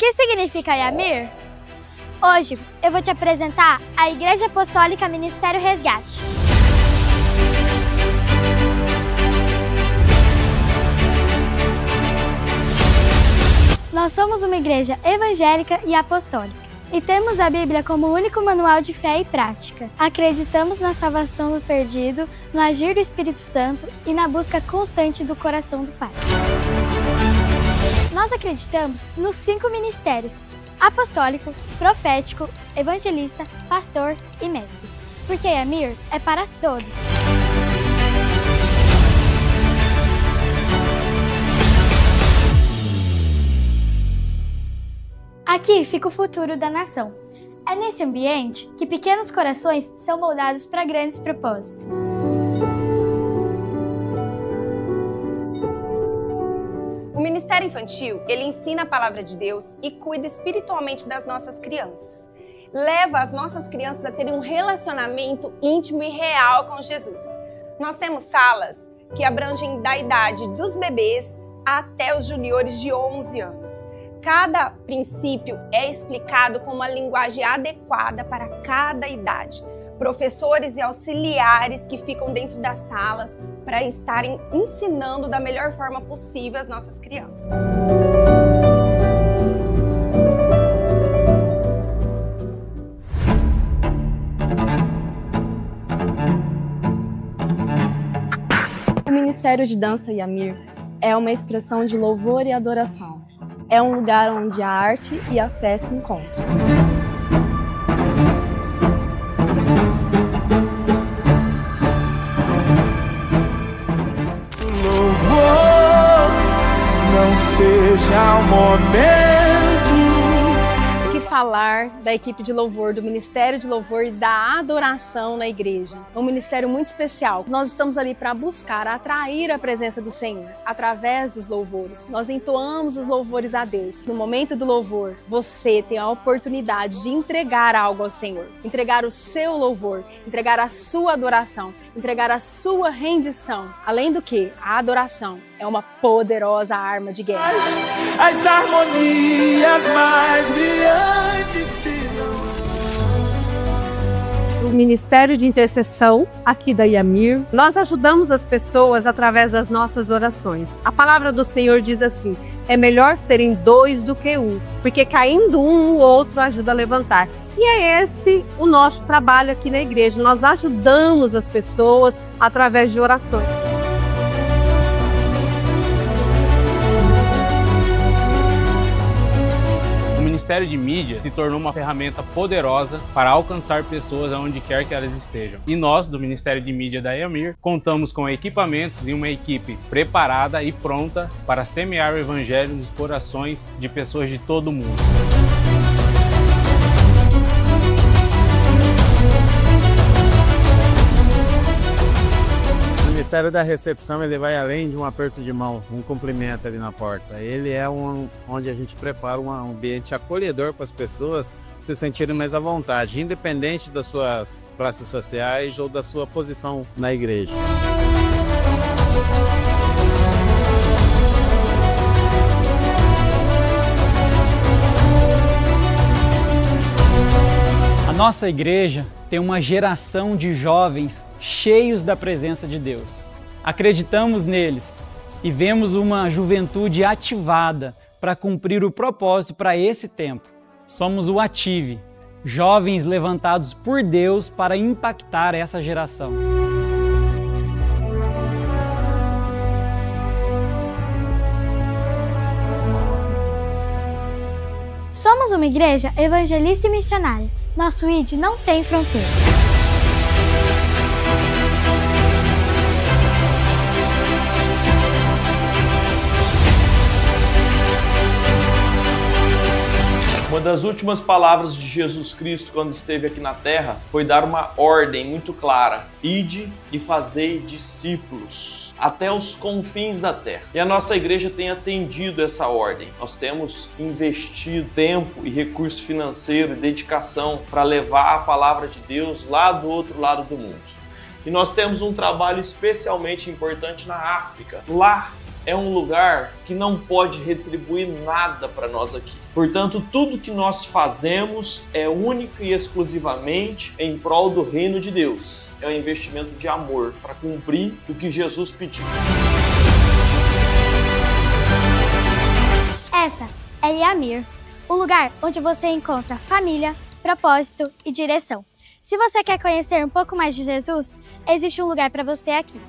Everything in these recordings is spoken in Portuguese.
que significa Yamir? Hoje eu vou te apresentar a Igreja Apostólica Ministério Resgate. Nós somos uma igreja evangélica e apostólica e temos a Bíblia como único manual de fé e prática. Acreditamos na salvação do perdido, no agir do Espírito Santo e na busca constante do coração do Pai. Nós acreditamos nos 5 ministérios: apostólico, profético, evangelista, pastor e mestre, porque Yamir é para todos. Aqui fica o futuro da nação. É nesse ambiente que pequenos corações são moldados para grandes propósitos. O Ministério Infantil, ele ensina a palavra de Deus e cuida espiritualmente das nossas crianças. Leva as nossas crianças a terem um relacionamento íntimo e real com Jesus. Nós temos salas que abrangem da idade dos bebês até os juniores de 11 anos. Cada princípio é explicado com uma linguagem adequada para cada idade. Professores e auxiliares que ficam dentro das salas para estarem ensinando da melhor forma possível as nossas crianças. O Ministério de Dança Yamir é uma expressão de louvor e adoração. É um lugar onde a arte e a fé se encontram. Louvor, não seja o momento. O que falar da equipe de louvor, do Ministério de Louvor e da adoração na igreja? É um ministério muito especial. Nós estamos ali para buscar atrair a presença do Senhor através dos louvores. Nós entoamos os louvores a Deus. No momento do louvor, você tem a oportunidade de entregar algo ao Senhor, entregar o seu louvor, entregar a sua adoração, entregar a sua rendição. Além do que, a adoração é uma poderosa arma de guerra. As harmonias mais brilhantes se não... O Ministério de Intercessão, aqui da Yamir, nós ajudamos as pessoas através das nossas orações. A palavra do Senhor diz assim: é melhor serem 2 do que 1, porque caindo um, o outro ajuda a levantar. E é esse o nosso trabalho aqui na igreja. Nós ajudamos as pessoas através de orações. O Ministério de Mídia se tornou uma ferramenta poderosa para alcançar pessoas aonde quer que elas estejam. E nós, do Ministério de Mídia da Yamir, contamos com equipamentos e uma equipe preparada e pronta para semear o evangelho nos corações de pessoas de todo o mundo. O Ministério da Recepção, ele vai além de um aperto de mão, um cumprimento ali na porta. Ele é onde a gente prepara um ambiente acolhedor para as pessoas se sentirem mais à vontade, independente das suas classes sociais ou da sua posição na igreja. A nossa igreja tem uma geração de jovens cheios da presença de Deus. Acreditamos neles e vemos uma juventude ativada para cumprir o propósito para esse tempo. Somos o Ative, jovens levantados por Deus para impactar essa geração. Somos uma igreja evangelista e missionária. Nosso ID não tem fronteira. Uma das últimas palavras de Jesus Cristo quando esteve aqui na terra foi dar uma ordem muito clara: ide e fazei discípulos até os confins da terra. E a nossa igreja tem atendido essa ordem. Nós temos investido tempo e recurso financeiro e dedicação para levar a palavra de Deus lá do outro lado do mundo. E nós temos um trabalho especialmente importante na África. Lá é um lugar que não pode retribuir nada para nós aqui. Portanto, tudo que nós fazemos é único e exclusivamente em prol do reino de Deus. É um investimento de amor para cumprir o que Jesus pediu. Essa é Yamir, o lugar onde você encontra família, propósito e direção. Se você quer conhecer um pouco mais de Jesus, existe um lugar para você aqui.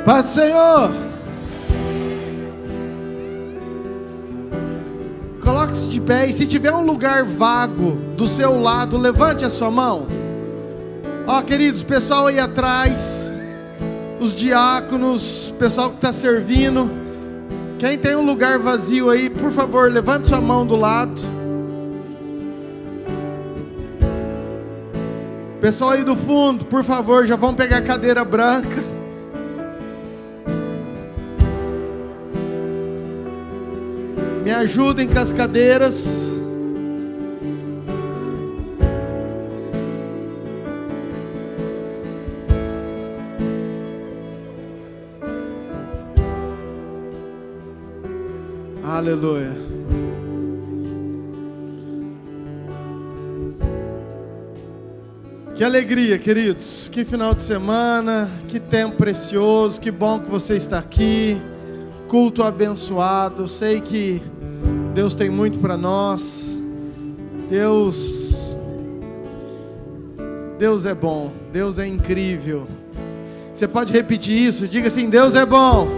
Paz do Senhor! Coloque-se de pé e se tiver um lugar vago do seu lado, levante a sua mão. Ó, queridos, pessoal aí atrás, os diáconos, pessoal que está servindo, quem tem um lugar vazio aí, por favor, levante sua mão do lado. Pessoal aí do fundo, por favor, já vão pegar a cadeira branca. Me ajudem com as cadeiras. Aleluia. Que alegria, queridos. Que final de semana, que tempo precioso, que bom que você está aqui. Culto abençoado. Eu sei que Deus tem muito para nós. Deus é bom. Deus é incrível. Você pode repetir isso? Diga assim: Deus é bom.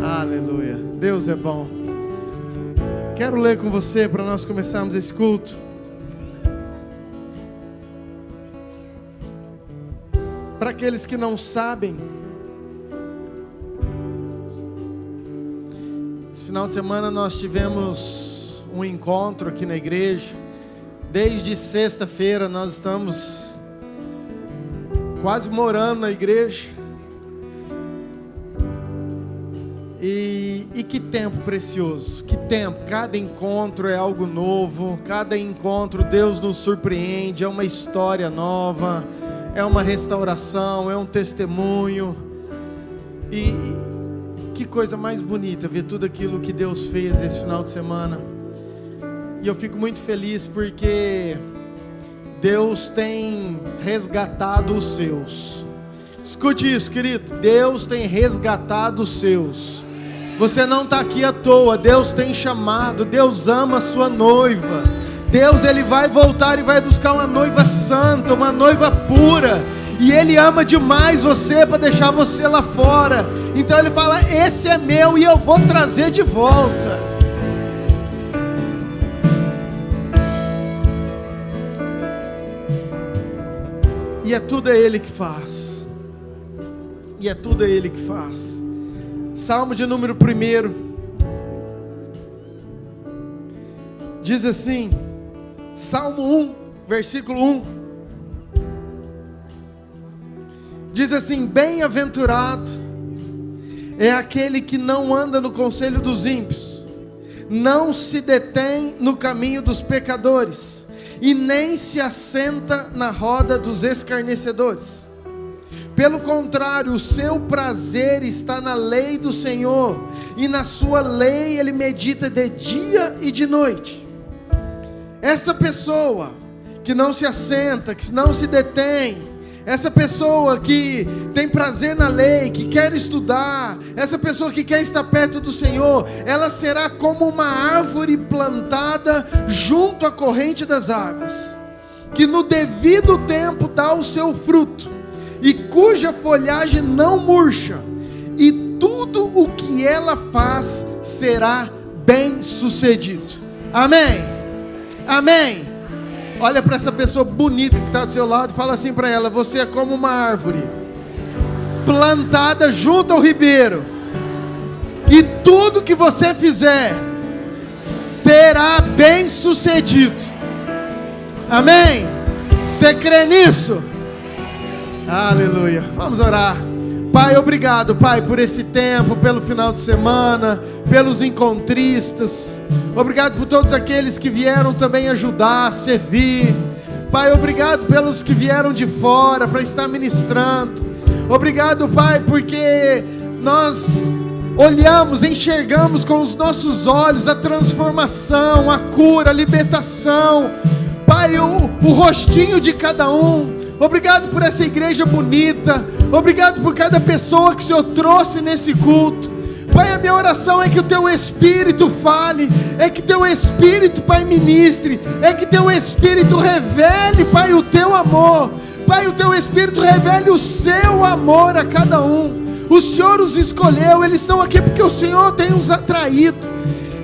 Aleluia. Deus é bom. Quero ler com você para nós começarmos esse culto. Para aqueles que não sabem, esse final de semana nós tivemos um encontro aqui na igreja. Desde sexta-feira nós estamos quase morando na igreja. E que tempo precioso, que tempo. Cada encontro é algo novo, cada encontro Deus nos surpreende, é uma história nova, é uma restauração, é um testemunho. E que coisa mais bonita ver tudo aquilo que Deus fez esse final de semana. E eu fico muito feliz porque Deus tem resgatado os seus. Escute isso, querido. Deus tem resgatado os seus. Você não está aqui à toa. Deus tem chamado. Deus ama a sua noiva. Deus, Ele vai voltar e vai buscar uma noiva santa, uma noiva pura. E Ele ama demais você para deixar você lá fora. Então Ele fala: esse é meu e eu vou trazer de volta. E é tudo Ele que faz. E é tudo Ele que faz. Salmo de número 1. Diz assim, Salmo 1, versículo 1. Diz assim: bem-aventurado é aquele que não anda no conselho dos ímpios, não se detém no caminho dos pecadores, e nem se assenta na roda dos escarnecedores. Pelo contrário, o seu prazer está na lei do Senhor, e na sua lei ele medita de dia e de noite. Essa pessoa que não se assenta, que não se detém, essa pessoa que tem prazer na lei, que quer estudar, essa pessoa que quer estar perto do Senhor, ela será como uma árvore plantada junto à corrente das águas, que no devido tempo dá o seu fruto, e cuja folhagem não murcha, e tudo o que ela faz será bem sucedido. Amém? Amém? Olha para essa pessoa bonita que está do seu lado e fala assim para ela: você é como uma árvore plantada junto ao ribeiro, e tudo que você fizer será bem sucedido. Amém? Você crê nisso? Aleluia. Vamos orar. Pai, obrigado, Pai, por esse tempo, pelo final de semana, pelos encontristas. Obrigado por todos aqueles que vieram também ajudar, servir. Pai, obrigado pelos que vieram de fora para estar ministrando. Obrigado, Pai, porque nós olhamos, enxergamos com os nossos olhos a transformação, a cura, a libertação. Pai, o rostinho de cada um. Obrigado por essa igreja bonita. Obrigado por cada pessoa que o Senhor trouxe nesse culto. Pai, a minha oração é que o Teu Espírito fale, é que Teu Espírito, Pai, ministre, é que Teu Espírito revele, Pai, o Teu amor. Pai, o Teu Espírito revele o Seu amor a cada um. O Senhor os escolheu, eles estão aqui porque o Senhor tem os atraído.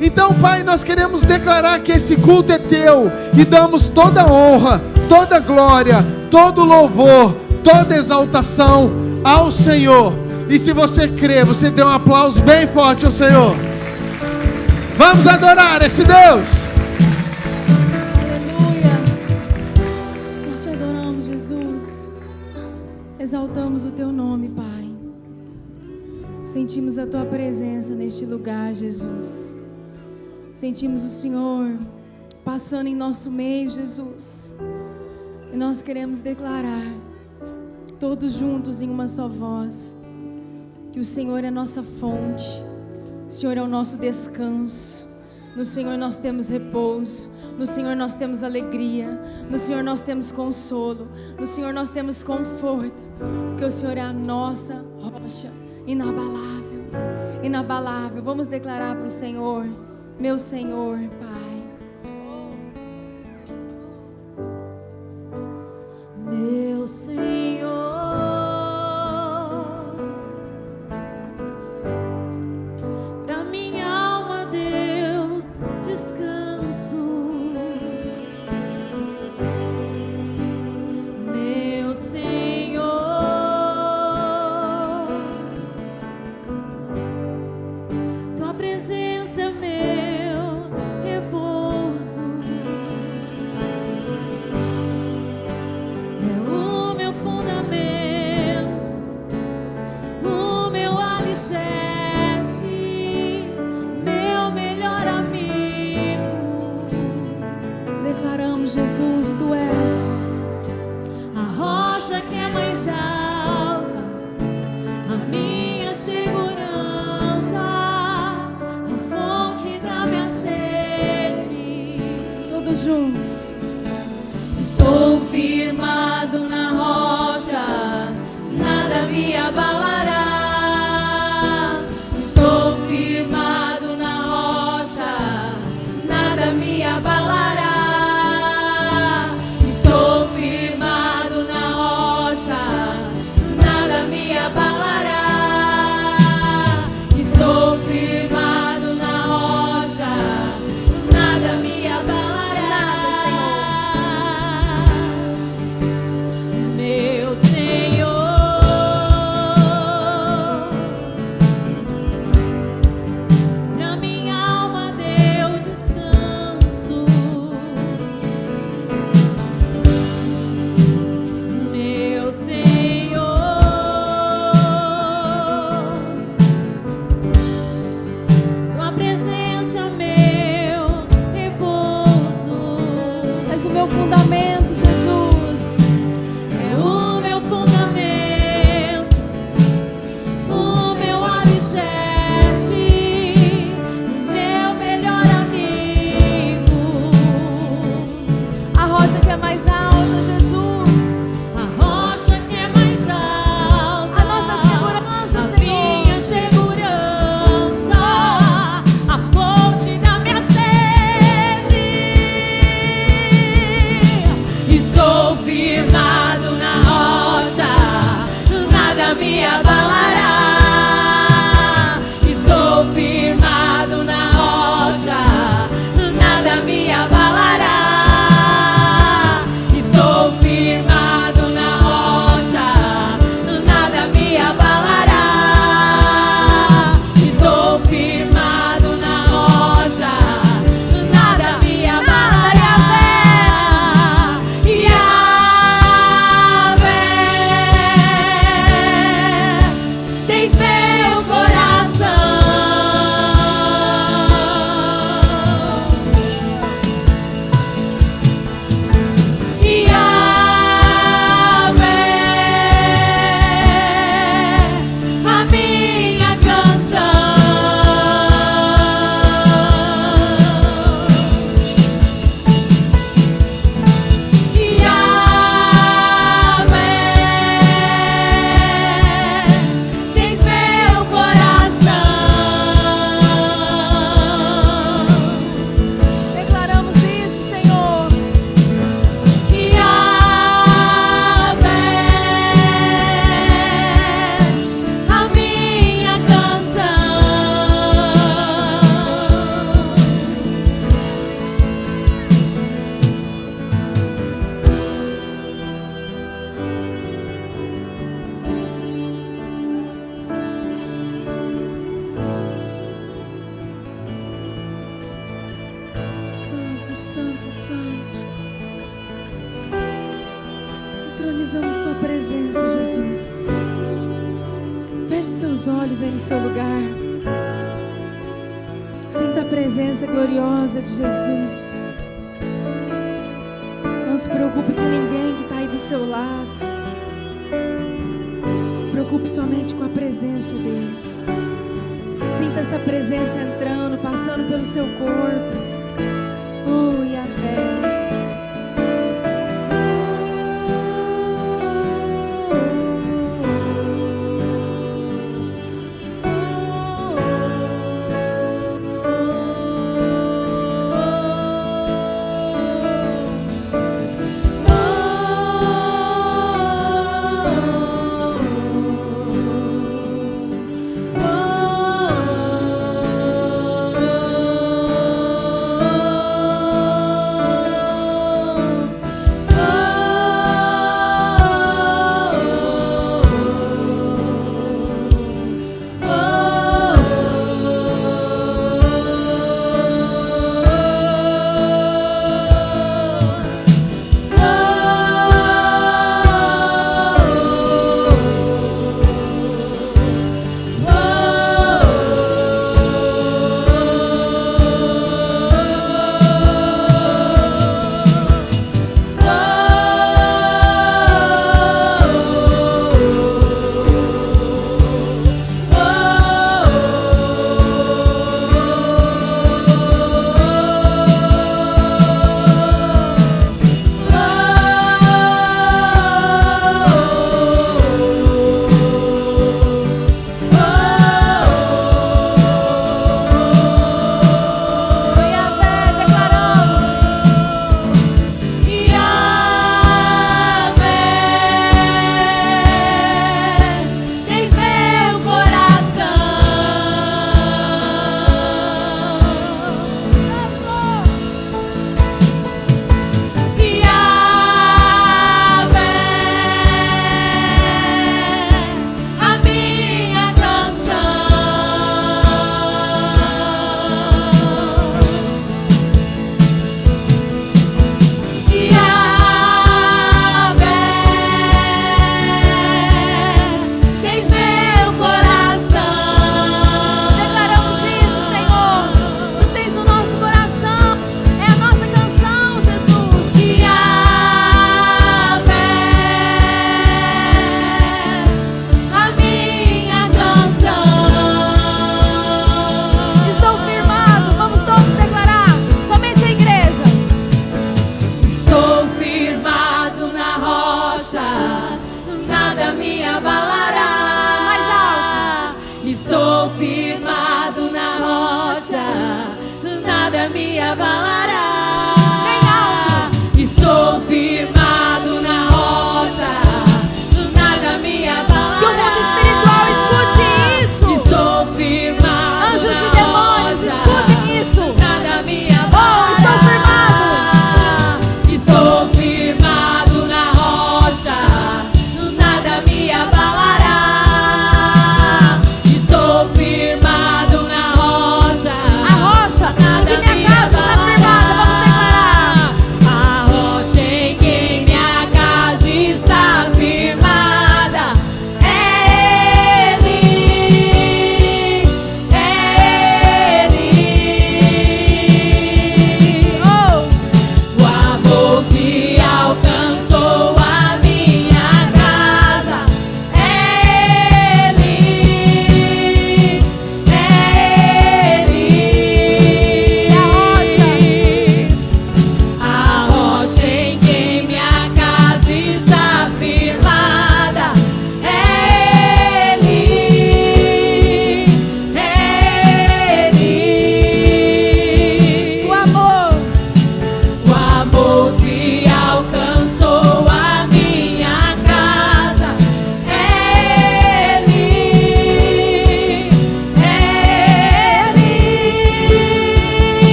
Então, Pai, nós queremos declarar que esse culto é Teu, e damos toda a honra, toda a glória, todo louvor, toda exaltação ao Senhor. E se você crê, você dê um aplauso bem forte ao Senhor. Vamos adorar esse Deus. Aleluia. Nós te adoramos, Jesus. Exaltamos o Teu nome, Pai. Sentimos a Tua presença neste lugar, Jesus. Sentimos o Senhor passando em nosso meio, Jesus. E nós queremos declarar, todos juntos em uma só voz, que o Senhor é a nossa fonte, o Senhor é o nosso descanso, no Senhor nós temos repouso, no Senhor nós temos alegria, no Senhor nós temos consolo, no Senhor nós temos conforto, porque o Senhor é a nossa rocha, inabalável, inabalável. Vamos declarar para o Senhor: meu Senhor, Pai. Meu Senhor, pra minha alma deu descanso. Meu Senhor, Tua presença é meu repouso. Jesus, Tu és a rocha que é mais alta, a minha segurança, a fonte da minha sede. Todos juntos. Estou firmado na rocha, nada me abalará. Estou firmado na rocha, nada me abalará. Santo. Entronizamos tua presença, Jesus. Feche seus olhos aí no seu lugar. Sinta a presença gloriosa de Jesus. Não se preocupe com ninguém que está aí do seu lado. Se preocupe somente com a presença dele. Sinta essa presença entrando, passando pelo seu corpo. Oh, Yahvé. A rocha que me acaba está firmada.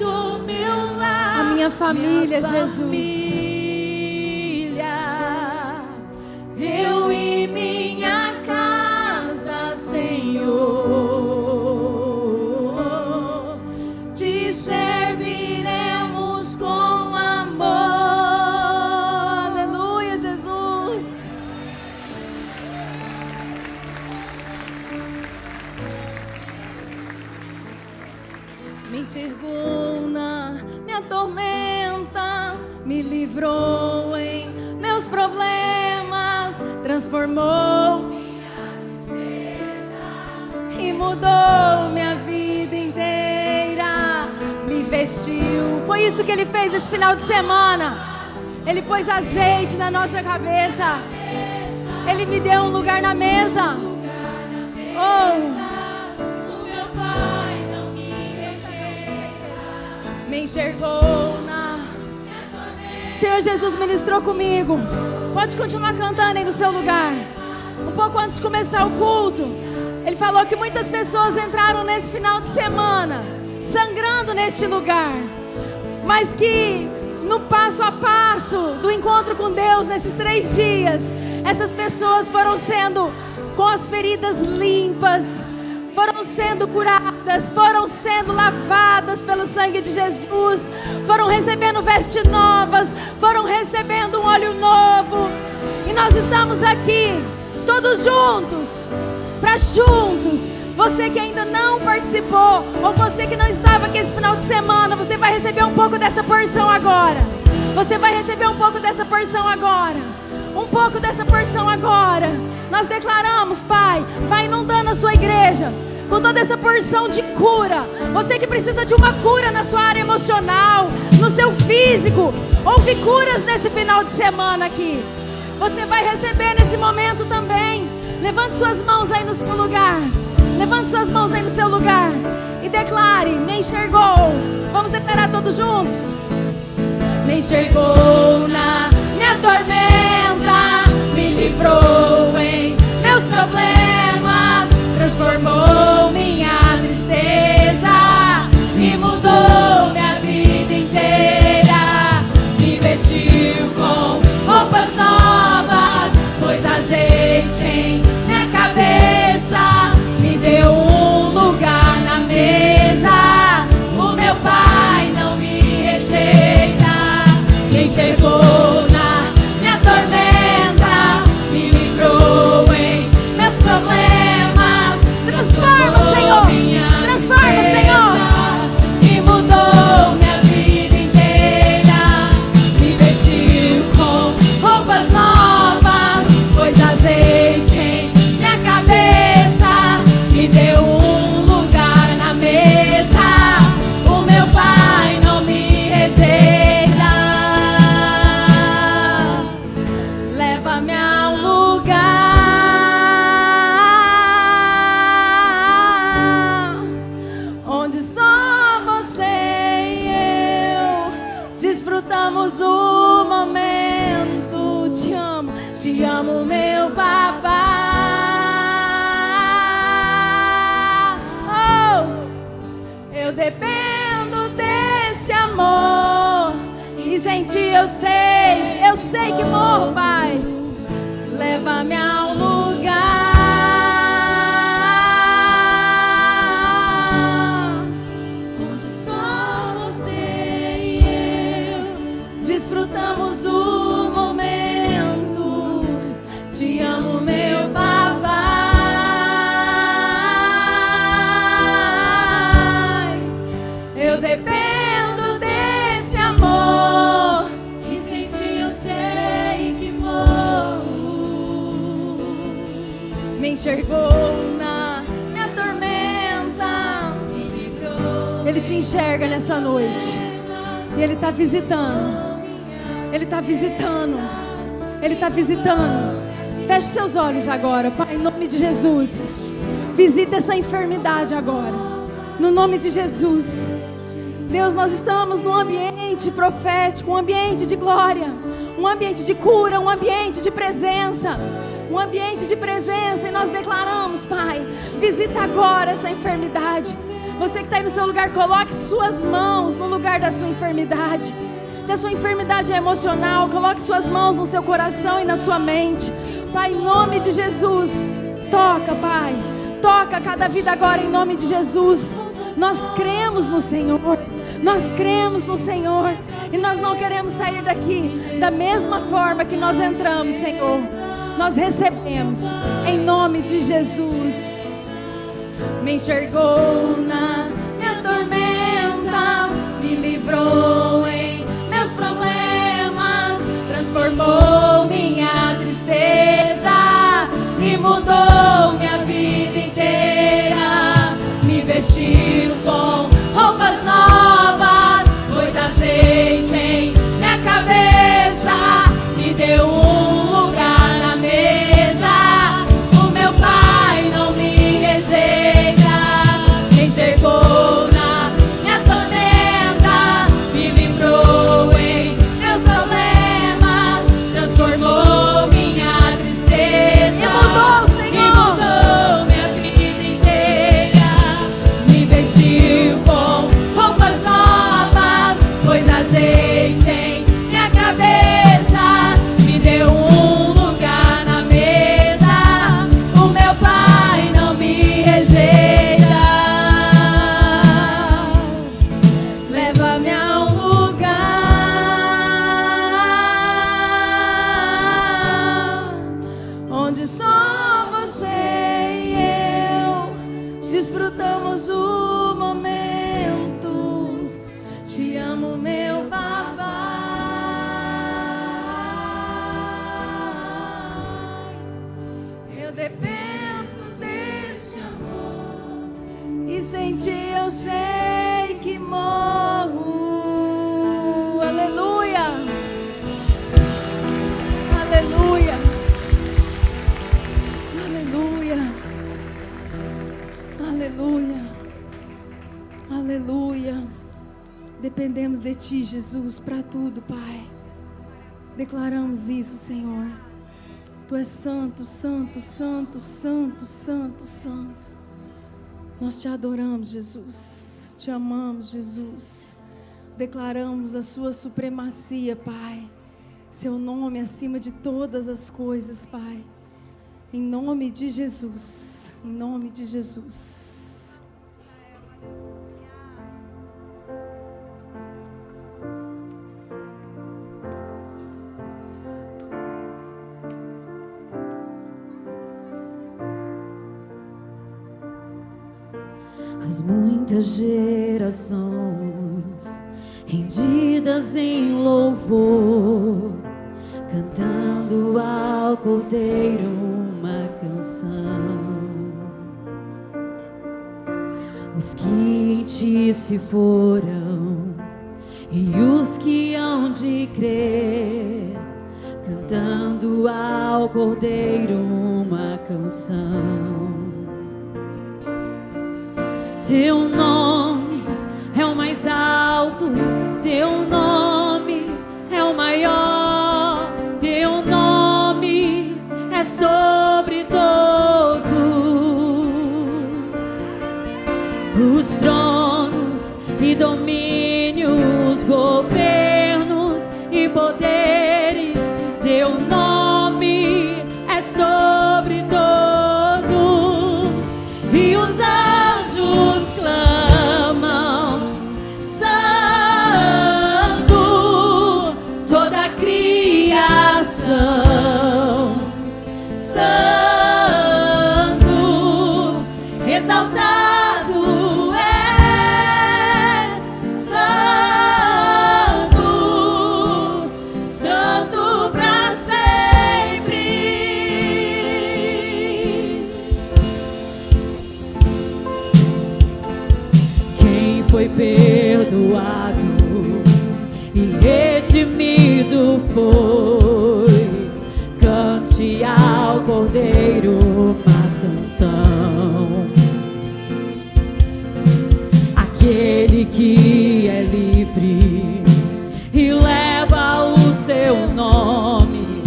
do meu lar, a minha família, Jesus. Eu e minha casa, Senhor, te serviremos com amor. Aleluia, Jesus. Me enxergou na minha tormenta, me livrou em meus problemas, transformou e mudou minha vida inteira, me vestiu. Foi isso que Ele fez esse final de semana. Ele pôs azeite na nossa cabeça. Ele me deu um lugar na mesa. Oh, me enxergou na... Senhor Jesus ministrou comigo. Pode continuar cantando aí no seu lugar. Um pouco antes de começar o culto, Ele falou que muitas pessoas entraram nesse final de semana sangrando neste lugar, mas que no passo a passo do encontro com Deus nesses 3 dias, essas pessoas foram sendo com as feridas limpas, foram sendo curadas, foram sendo lavadas pelo sangue de Jesus, foram recebendo vestes novas, foram recebendo um óleo novo. E nós estamos aqui, todos juntos, para juntos. Você que ainda não participou, ou você que não estava aqui esse final de semana, você vai receber um pouco dessa porção agora. Você vai receber um pouco dessa porção agora. Um pouco dessa porção agora. Nós declaramos, Pai, vai inundando a sua igreja com toda essa porção de cura. Você que precisa de uma cura na sua área emocional, no seu físico, houve curas nesse final de semana aqui. Você vai receber nesse momento também. Levante suas mãos aí no seu lugar. Levante suas mãos aí no seu lugar e declare: me enxergou. Vamos declarar todos juntos. Me enxergou na minha tormenta, me livrou em meus problemas, transformou minha tristeza, me mudou minha vida inteira, me vestiu com roupas novas, pôs azeite em minha cabeça, me deu um lugar na mesa. O meu Pai não me rejeita. Me enxergou na minha tormenta, me livrou em meus problemas, transforma, Senhor, transforma, Senhor, e mudou minha vida inteira, me vestiu com roupas novas, pôs azeite em minha cabeça, me deu um lugar na mesa. O meu Pai não me rejeita. Leva-me a um lugar onde só você e eu desfrutamos o momento. Te amo, meu papá. Oh, eu dependo desse amor, e sem ti eu sei que morro, Pai. Leva-me a um lugar onde só você e eu desfrutamos o momento. Te amo, meu papai. Eu dependo desse amor, e sem ti eu sei que morro. Me enxergou na minha tormenta, Ele te enxerga nessa noite, e Ele está visitando. Ele está visitando. Ele está visitando. Feche seus olhos agora, Pai, em nome de Jesus. Visita essa enfermidade agora, no nome de Jesus. Deus, nós estamos num ambiente profético, um ambiente de glória, um ambiente de cura, um ambiente de presença, um ambiente de presença. E nós declaramos, Pai, visita agora essa enfermidade, Você que está aí no seu lugar, coloque suas mãos no lugar da sua enfermidade. Se a sua enfermidade é emocional, coloque suas mãos no seu coração e na sua mente. Pai, em nome de Jesus, toca, Pai. Toca cada vida agora em nome de Jesus. Nós cremos no Senhor. Nós cremos no Senhor. E nós não queremos sair daqui da mesma forma que nós entramos, Senhor. Nós recebemos em nome de Jesus. Me enxergou na minha tormenta, me livrou em meus problemas, transformou minha tristeza e mudou minha vida inteira. Me vestiu com roupas novas, pôs azeite em minha cabeça, me deu lugar na mesa. O meu Pai não me rejeita. Me enxergou na minha tormenta, me livrou em meus problemas, transformou minha tristeza e mudou minha vida inteira. Me vestiu com roupas novas, pôs azeite em minha cabeça, me deu lugar na mesa. O meu Pai não me rejeita. Leva-me a um lugar onde só você e eu desfrutamos o momento. Te amo, meu papai. Eu dependo desse amor e sem ti eu sei que morro. Aleluia. Aleluia. Aleluia. Aleluia. Aleluia. Dependemos de ti, Jesus, para tudo, Pai. Declaramos isso, Senhor. Tu és santo, santo, santo, santo, santo, santo. Nós te adoramos, Jesus. Te amamos, Jesus. Declaramos a sua supremacia, Pai. Seu nome acima de todas as coisas, Pai. Em nome de Jesus. Em nome de Jesus. As muitas gerações rendidas em louvor, cantando ao Cordeiro uma canção. Os que em ti se foram e os que hão de crer, cantando ao Cordeiro uma canção. Teu nome é o mais alto, teu nome é o maior, teu nome é sobre todos. Os tronos e domínios, governos e poderes, teu nome é sobre todos. E os anjos clamam, santo, toda a criação, santo, exaltado és, santo, santo pra sempre. Quem foi perdoado e redimido foi, cante ao Cordeiro uma canção. Aquele que é livre e leva o seu nome,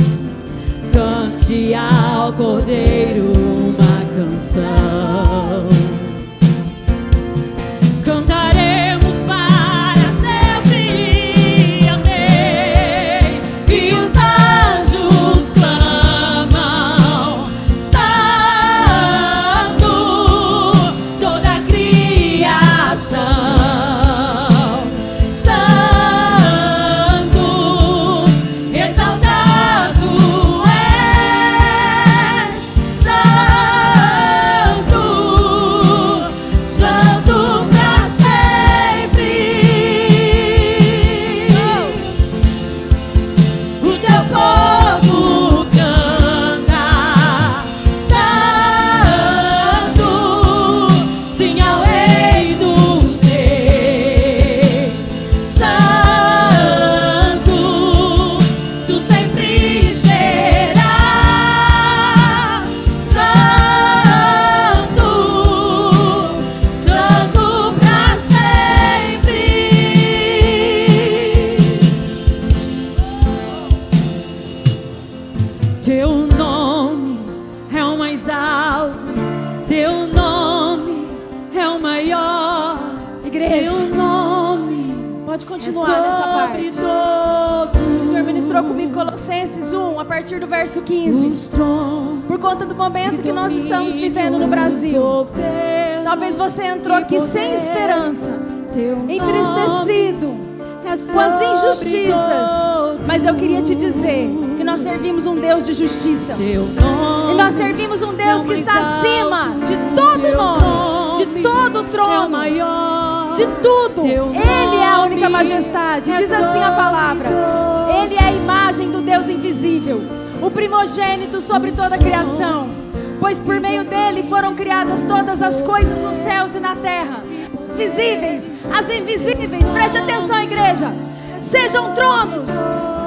cante ao Cordeiro uma canção. Pode continuar nessa parte. O Senhor ministrou comigo Colossenses 1, a partir do verso 15. Por conta do momento que nós estamos vivendo no Brasil. Talvez você entrou aqui sem esperança, entristecido, com as injustiças. Mas eu queria te dizer que nós servimos um Deus de justiça. E nós servimos um Deus que está acima de todo nome, de todo trono, de tudo. Ele é a única majestade. Diz assim a palavra: Ele é a imagem do Deus invisível, o primogênito sobre toda a criação. Pois por meio dele foram criadas todas as coisas nos céus e na terra, as visíveis, as invisíveis. Preste atenção, igreja. Sejam tronos,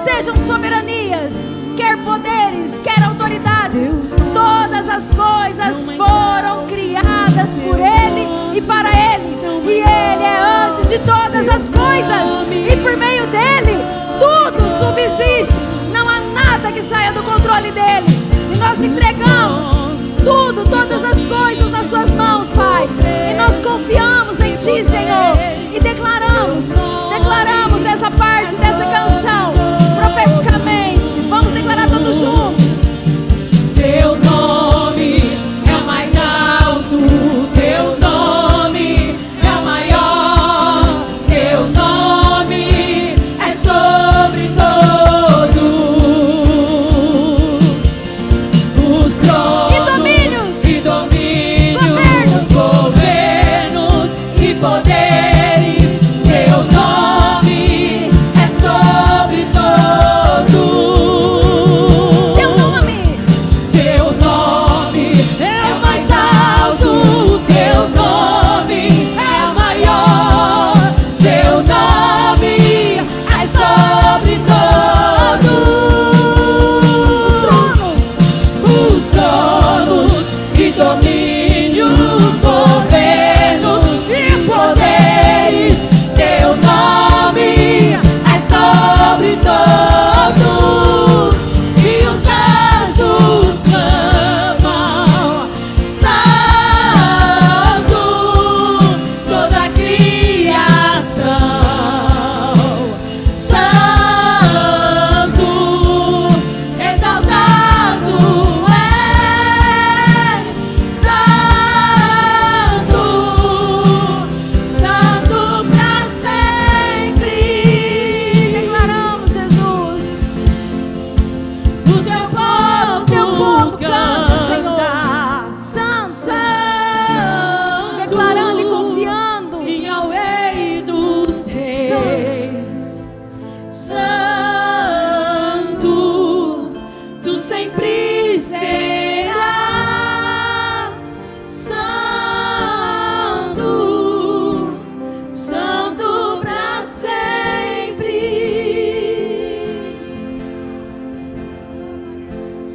sejam soberanias, quer poderes, quer autoridades, todas as coisas foram criadas por Ele e para Ele. E Ele é antes de todas as coisas, e por meio dele tudo subsiste. Não há nada que saia do controle dele. E nós entregamos tudo, todas as coisas nas suas mãos, Pai. E nós confiamos em Ti, Senhor. E declaramos essa parte dessa canção profeticamente. Vamos declarar todos juntos. Teu nome é o mais alto, teu nome é o maior, teu nome é sobre todos os tronos e domínios, governos e poderes. Teu nome é sobre todos. Teu nome é o mais alto, teu nome é o maior, teu nome é sobre todos os tronos e domínios, governos e poderes. Teu nome é sobre todos, e os anjos clamam: Santo, toda a criação, Santo, exaltado és, Santo, Santo pra sempre. Declaramos, Jesus. O teu povo canta, Santo. Santo, Declarando e confiando. sim ao Rei dos Reis. Santo, tu sempre serás. Santo, Santo pra sempre.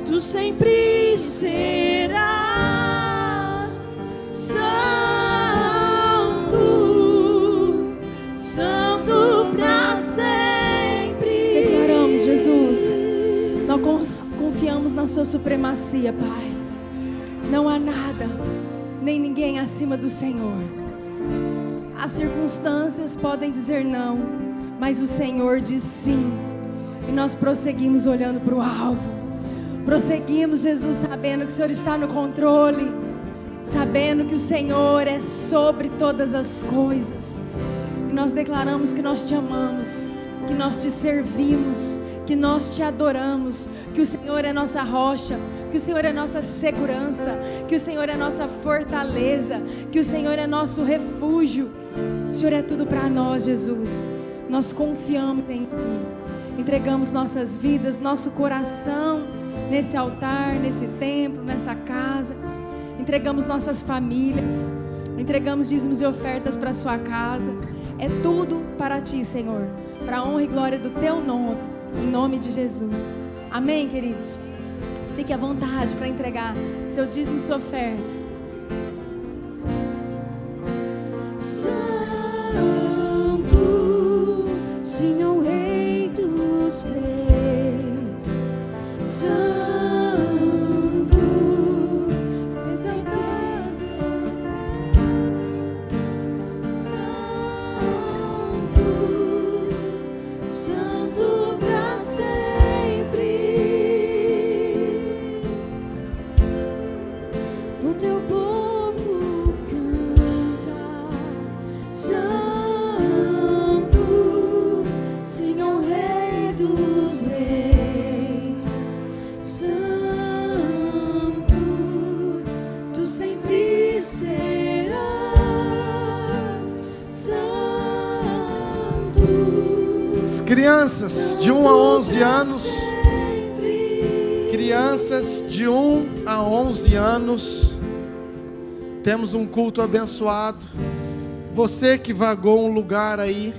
Tu sempre serás. Santo, Santo pra sempre. Declaramos, Jesus. Nós confiamos na sua supremacia, Pai. Não há nada, nem ninguém acima do Senhor. As circunstâncias podem dizer não, mas o Senhor diz sim. E nós prosseguimos olhando para o alvo. Prosseguimos, Jesus, sabendo que o Senhor está no controle, sabendo que o Senhor é sobre todas as coisas. E nós declaramos que nós te amamos, que nós te servimos, que nós te adoramos, que o Senhor é nossa rocha, que o Senhor é nossa segurança, que o Senhor é nossa fortaleza, que o Senhor é nosso refúgio. O Senhor é tudo para nós, Jesus. Nós confiamos em Ti. Entregamos nossas vidas, nosso coração nesse altar, nesse templo, nessa casa. Entregamos nossas famílias, entregamos dízimos e ofertas para a sua casa. É tudo para Ti, Senhor, para a honra e glória do Teu nome, em nome de Jesus. Amém, queridos? Fique à vontade para entregar seu dízimo e sua oferta. Santo, sim ao Rei dos Reis. Santo, exaltado, Santo, As crianças de 1 a 11 anos. Crianças de 1 a 11 anos. Temos um culto abençoado. Você que vagou um lugar aí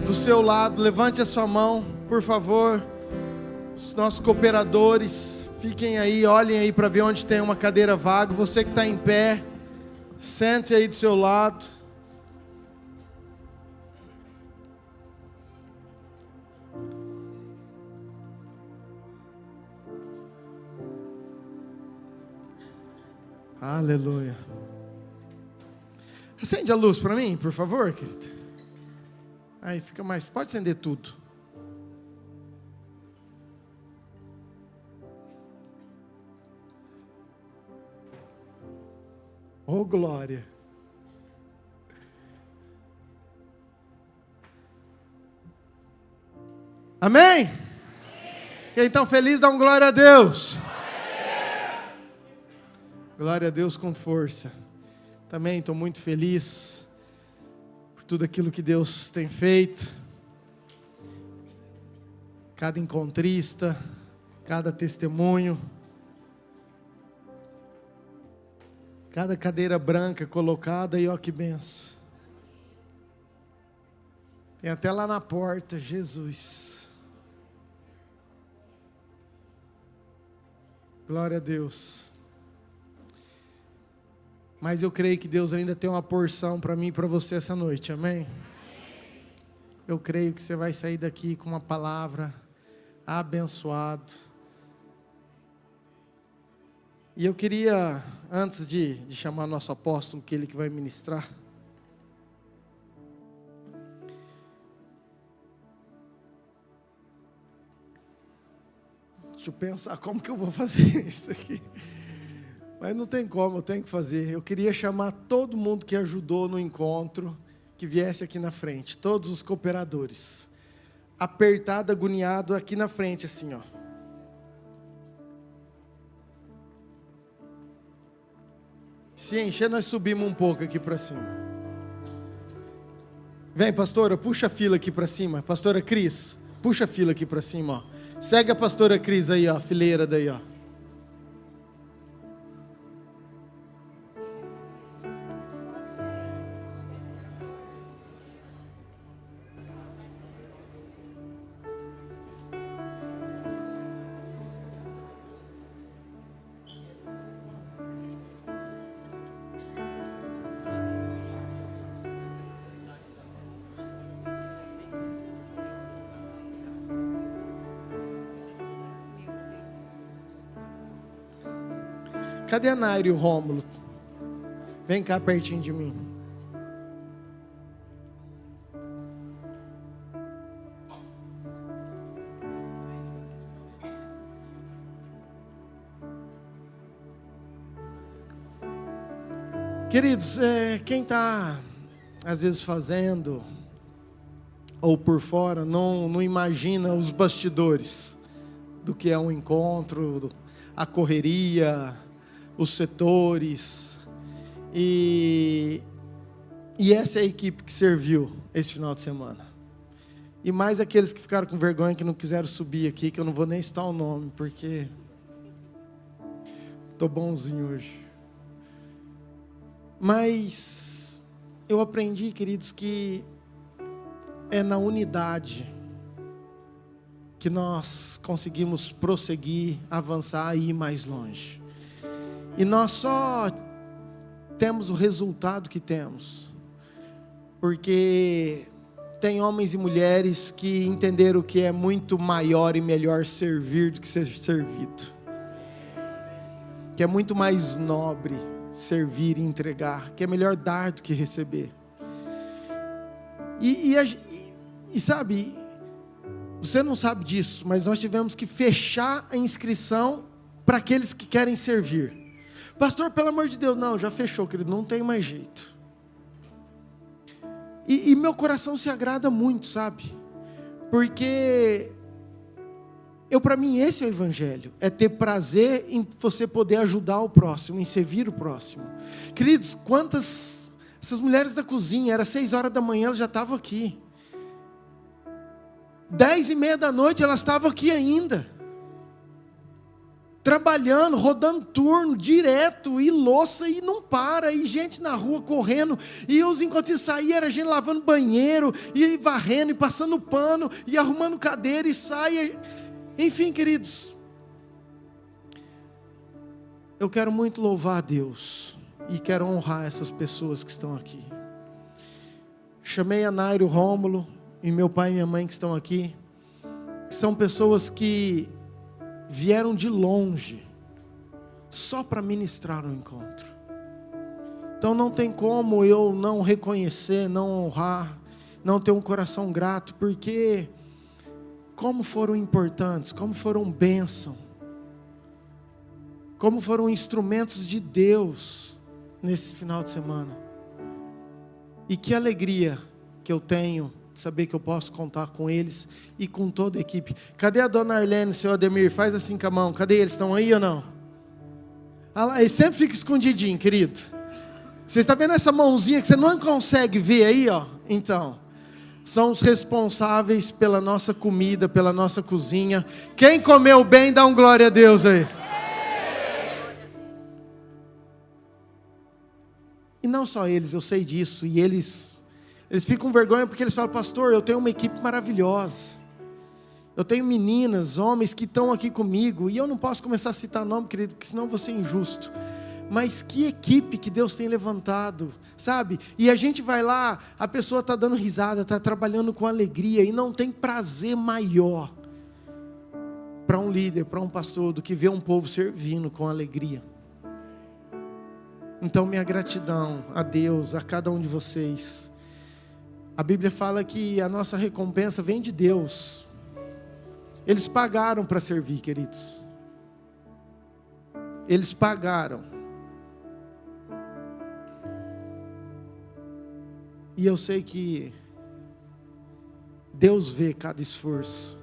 do seu lado, levante a sua mão, por favor. Os nossos cooperadores, fiquem aí, olhem aí para ver onde tem uma cadeira vaga. Você que está em pé, sente aí do seu lado. Aleluia. Acende a luz para mim, por favor, querido. Aí fica mais, pode acender tudo. Oh, glória. Amém? Quem está feliz, dá um glória a Deus. Glória a Deus com força. Também estou muito feliz por tudo aquilo que Deus tem feito. Cada encontrista, cada testemunho, cada cadeira branca colocada, e ó que benção. Tem até lá na porta, Jesus. Glória a Deus. Mas eu creio que Deus ainda tem uma porção para mim e para você essa noite, amém? Eu creio que você vai sair daqui com uma palavra abençoado. E eu queria, antes de chamar nosso apóstolo, que ele que vai ministrar, deixa eu pensar como que eu vou fazer isso aqui. Mas não tem como, eu tenho que fazer. Eu queria chamar todo mundo que ajudou no encontro, que viesse aqui na frente, todos os cooperadores, apertado, agoniado aqui na frente, assim, ó. Se encher, nós subimos um pouco aqui para cima. Vem, pastora, puxa a fila aqui para cima. Pastora Cris, puxa a fila aqui para cima, ó. Segue a pastora Cris aí, ó, a fileira daí, ó. Cadê a Naira e o Rômulo? Vem cá pertinho de mim. Queridos, quem está às vezes fazendo ou por fora não imagina os bastidores do que é um encontro, a correria, os setores, e essa é a equipe que serviu esse final de semana. E mais aqueles que ficaram com vergonha, que não quiseram subir aqui, que eu não vou nem citar o nome, porque estou bonzinho hoje. Mas eu aprendi, queridos, que é na unidade que nós conseguimos prosseguir, avançar e ir mais longe. E nós só temos o resultado que temos porque tem homens e mulheres que entenderam que é muito maior e melhor servir do que ser servido, que é muito mais nobre servir e entregar, que é melhor dar do que receber. E sabe, você não sabe disso, mas nós tivemos que fechar a inscrição para aqueles que querem servir. Pastor, pelo amor de Deus, não, já fechou, querido, não tem mais jeito. E meu coração se agrada muito, sabe? Porque para mim esse é o evangelho, é ter prazer em você poder ajudar o próximo, em servir o próximo. Queridos, essas mulheres da cozinha, era 6 horas da manhã, elas já estavam aqui. 10:30 da noite elas estavam aqui ainda. Trabalhando, rodando turno, direto, e louça, e não para, e gente na rua correndo, e os enquanto saía, era gente lavando banheiro, e varrendo, e passando pano, e arrumando cadeira, e saia. Enfim, queridos, eu quero muito louvar a Deus, e quero honrar essas pessoas que estão aqui. Chamei a Nairo, o Rômulo, e meu pai e minha mãe que estão aqui, que são pessoas que vieram de longe, só para ministrar o encontro. Então não tem como eu não reconhecer, não honrar, não ter um coração grato, porque como foram importantes, como foram bênção, como foram instrumentos de Deus nesse final de semana. E que alegria que eu tenho saber que eu posso contar com eles e com toda a equipe. Cadê a dona Arlene, seu Ademir? Faz assim com a mão. Cadê eles? Estão aí ou não? Ah lá, ele sempre fica escondidinho, querido. Você está vendo essa mãozinha que você não consegue ver aí, ó? Então, são os responsáveis pela nossa comida, pela nossa cozinha. Quem comeu bem, dá um glória a Deus aí. E não só eles, eu sei disso, e eles ficam com vergonha porque eles falam: pastor, eu tenho uma equipe maravilhosa. Eu tenho meninas, homens que estão aqui comigo. E eu não posso começar a citar nome, querido, porque senão eu vou ser injusto. Mas que equipe que Deus tem levantado, sabe? E a gente vai lá, a pessoa está dando risada, está trabalhando com alegria. E não tem prazer maior para um líder, para um pastor, do que ver um povo servindo com alegria. Então minha gratidão a Deus, a cada um de vocês. A Bíblia fala que a nossa recompensa vem de Deus. Eles pagaram para servir, queridos. Eles pagaram. E eu sei que Deus vê cada esforço.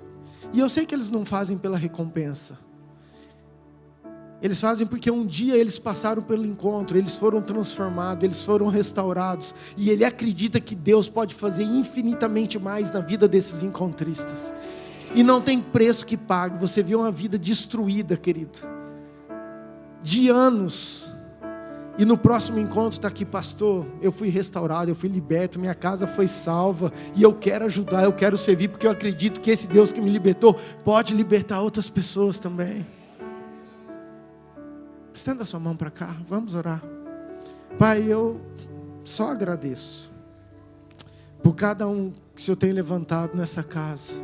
E eu sei que eles não fazem pela recompensa. Eles fazem porque um dia eles passaram pelo encontro, eles foram transformados, eles foram restaurados. E ele acredita que Deus pode fazer infinitamente mais na vida desses encontristas. E não tem preço que pague. Você viu uma vida destruída, querido, de anos. E no próximo encontro está aqui: pastor, eu fui restaurado, eu fui liberto, minha casa foi salva. E eu quero ajudar, eu quero servir, porque eu acredito que esse Deus que me libertou pode libertar outras pessoas também. Estenda a sua mão para cá, vamos orar. Pai, eu só agradeço por cada um que o Senhor tem levantado nessa casa.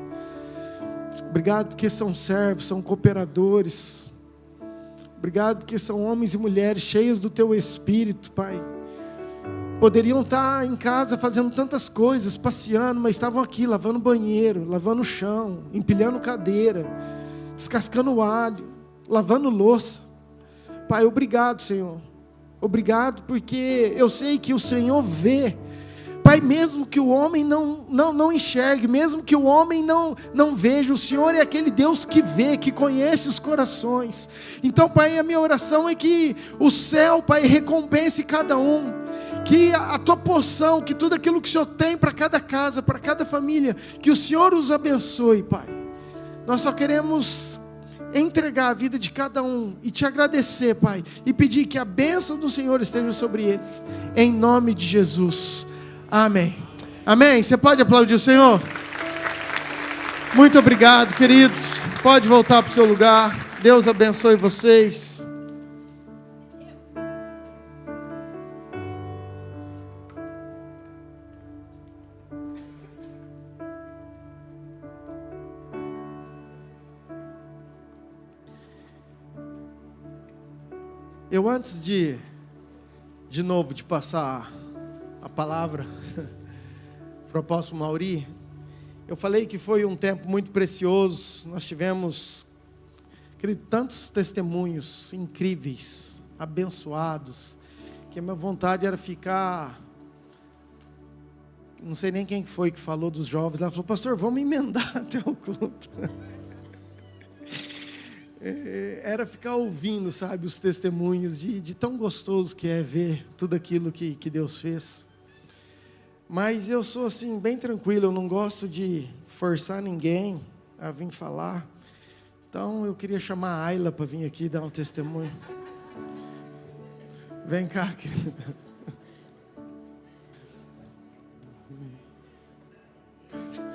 Obrigado porque são servos, são cooperadores. Obrigado porque são homens e mulheres cheios do Teu Espírito, Pai. Poderiam estar em casa fazendo tantas coisas, passeando, mas estavam aqui lavando banheiro, lavando o chão, empilhando cadeira, descascando alho, lavando louça. Pai, obrigado, Senhor. Obrigado porque eu sei que o Senhor vê. Pai, mesmo que o homem não enxergue, mesmo que o homem não veja, o Senhor é aquele Deus que vê, que conhece os corações. Então, Pai, a minha oração é que o céu, Pai, recompense cada um. Que a Tua porção, que tudo aquilo que o Senhor tem para cada casa, para cada família, que o Senhor os abençoe, Pai. Nós só queremos entregar a vida de cada um e Te agradecer, Pai, e pedir que a bênção do Senhor esteja sobre eles, em nome de Jesus, amém. Amém, você pode aplaudir o Senhor? Muito obrigado, queridos, pode voltar para o seu lugar. Deus abençoe vocês. Eu, antes de novo, de passar a palavra para o apóstolo Mauri, eu falei que foi um tempo muito precioso. Nós tivemos, querido, tantos testemunhos incríveis, abençoados, que a minha vontade era ficar... Não sei nem quem foi que falou dos jovens. Ela falou: pastor, vamos emendar até o culto. Era ficar ouvindo, sabe, os testemunhos de tão gostoso que é ver tudo aquilo que Deus fez. Mas eu sou assim, bem tranquilo, eu não gosto de forçar ninguém a vir falar. Então eu queria chamar a Ayla para vir aqui dar um testemunho. Vem cá, querida.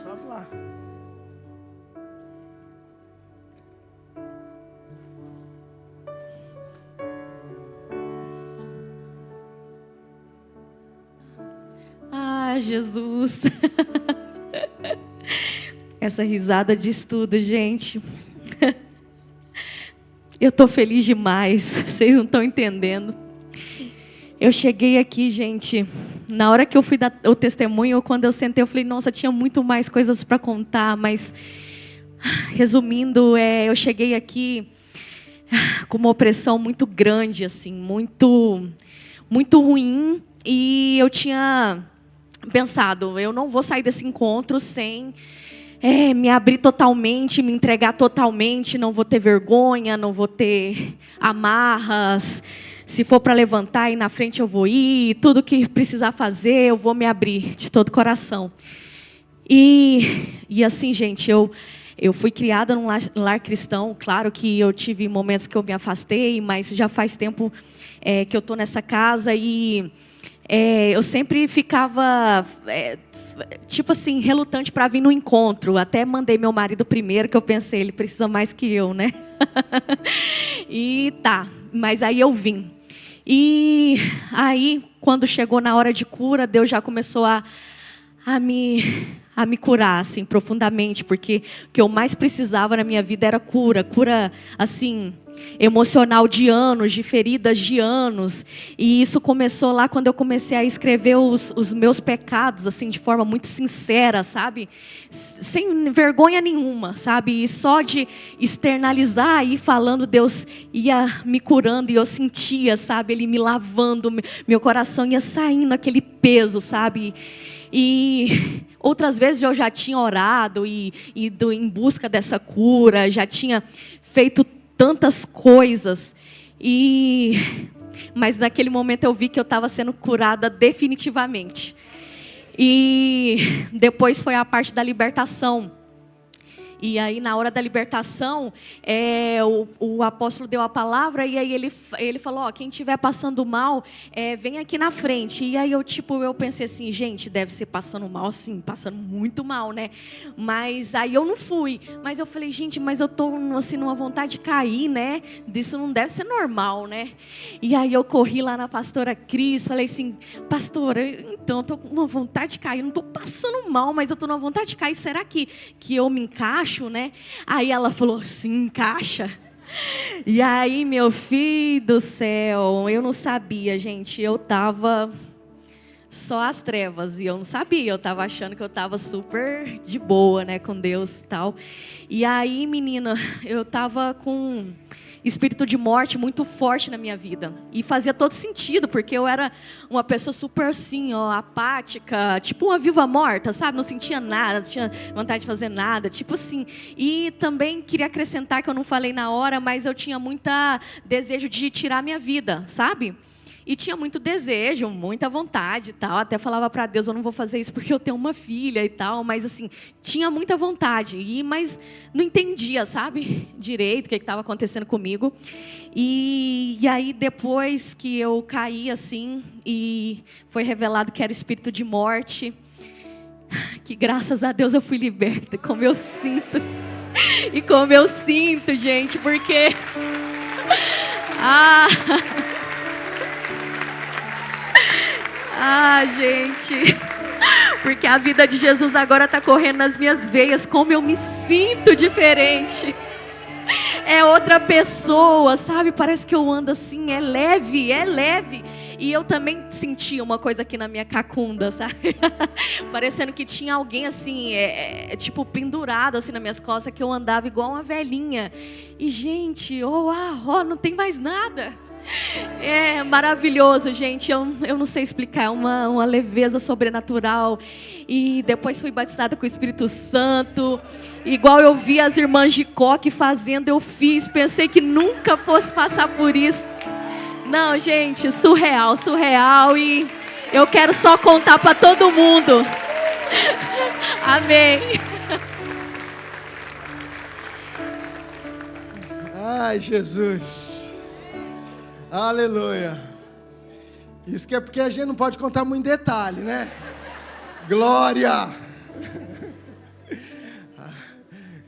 Sobe lá. Ah, Jesus. Essa risada diz tudo, gente. Eu tô feliz demais. Vocês não estão entendendo. Eu cheguei aqui, gente, na hora que eu fui dar o testemunho, quando eu sentei, eu falei, nossa, tinha muito mais coisas para contar, mas, resumindo, eu cheguei aqui com uma opressão muito grande, assim, muito, muito ruim, e eu tinha pensado, eu não vou sair desse encontro sem me abrir totalmente, me entregar totalmente, não vou ter vergonha, não vou ter amarras. Se for para levantar e na frente eu vou ir, tudo que precisar fazer, eu vou me abrir de todo o coração. E assim, gente, eu fui criada num lar cristão. Claro que eu tive momentos que eu me afastei, mas já faz tempo que eu estou nessa casa e eu sempre ficava, tipo assim, relutante para vir no encontro. Até mandei meu marido primeiro, que eu pensei, ele precisa mais que eu, né? E tá, mas aí eu vim. E aí, quando chegou na hora de cura, Deus já começou a me curar, assim, profundamente, porque o que eu mais precisava na minha vida era cura, assim, emocional de anos, de feridas de anos. E isso começou lá quando eu comecei a escrever os meus pecados, assim, de forma muito sincera, sabe? Sem vergonha nenhuma, sabe? E só de externalizar e falando, Deus ia me curando e eu sentia, sabe? Ele me lavando, meu coração ia saindo aquele peso, sabe? E outras vezes eu já tinha orado e ido em busca dessa cura, já tinha feito tantas coisas, mas naquele momento eu vi que eu estava sendo curada definitivamente. E depois foi a parte da libertação. E aí, na hora da libertação, o apóstolo deu a palavra e aí ele falou, quem estiver passando mal, vem aqui na frente. E aí eu pensei assim, gente, deve ser passando mal, assim, passando muito mal, né? Mas aí eu não fui. Mas eu falei, gente, mas eu tô assim, numa vontade de cair, né? Isso não deve ser normal, né? E aí eu corri lá na pastora Cris, falei assim, pastora, então eu tô com uma vontade de cair, eu não tô passando mal, mas eu tô numa vontade de cair, será que eu me encaixo? Né? Aí ela falou, sim, encaixa. E aí, meu filho do céu, eu não sabia, gente, eu tava só as trevas, e eu não sabia, eu tava achando que eu tava super de boa, né, com Deus e tal. E aí, menina, eu tava com espírito de morte muito forte na minha vida. E fazia todo sentido, porque eu era uma pessoa super assim, apática, tipo uma viúva morta, sabe? Não sentia nada, não tinha vontade de fazer nada, tipo assim. E também queria acrescentar, que eu não falei na hora, mas eu tinha muito desejo de tirar minha vida, sabe? E tinha muito desejo, muita vontade e tal. Até falava para Deus, eu não vou fazer isso porque eu tenho uma filha e tal. Mas assim, tinha muita vontade. Mas não entendia, sabe? Direito o que estava acontecendo comigo. E aí depois que eu caí assim, e foi revelado que era espírito de morte, que graças a Deus eu fui liberta. Como eu sinto. E como eu sinto, gente, porque... gente, porque a vida de Jesus agora está correndo nas minhas veias, como eu me sinto diferente. É outra pessoa, sabe? Parece que eu ando assim, é leve. E eu também senti uma coisa aqui na minha cacunda, sabe? Parecendo que tinha alguém assim, tipo pendurado assim nas minhas costas, que eu andava igual uma velhinha. E gente, não tem mais nada. É maravilhoso, gente. Eu não sei explicar, é uma leveza sobrenatural. E depois fui batizada com o Espírito Santo. Igual eu vi as irmãs de Coque fazendo, eu fiz. Pensei que nunca fosse passar por isso. Não, gente, surreal. Eu quero só contar para todo mundo. Amém. Ai, Jesus. Aleluia. Isso que é porque a gente não pode contar muito detalhe, né? Glória.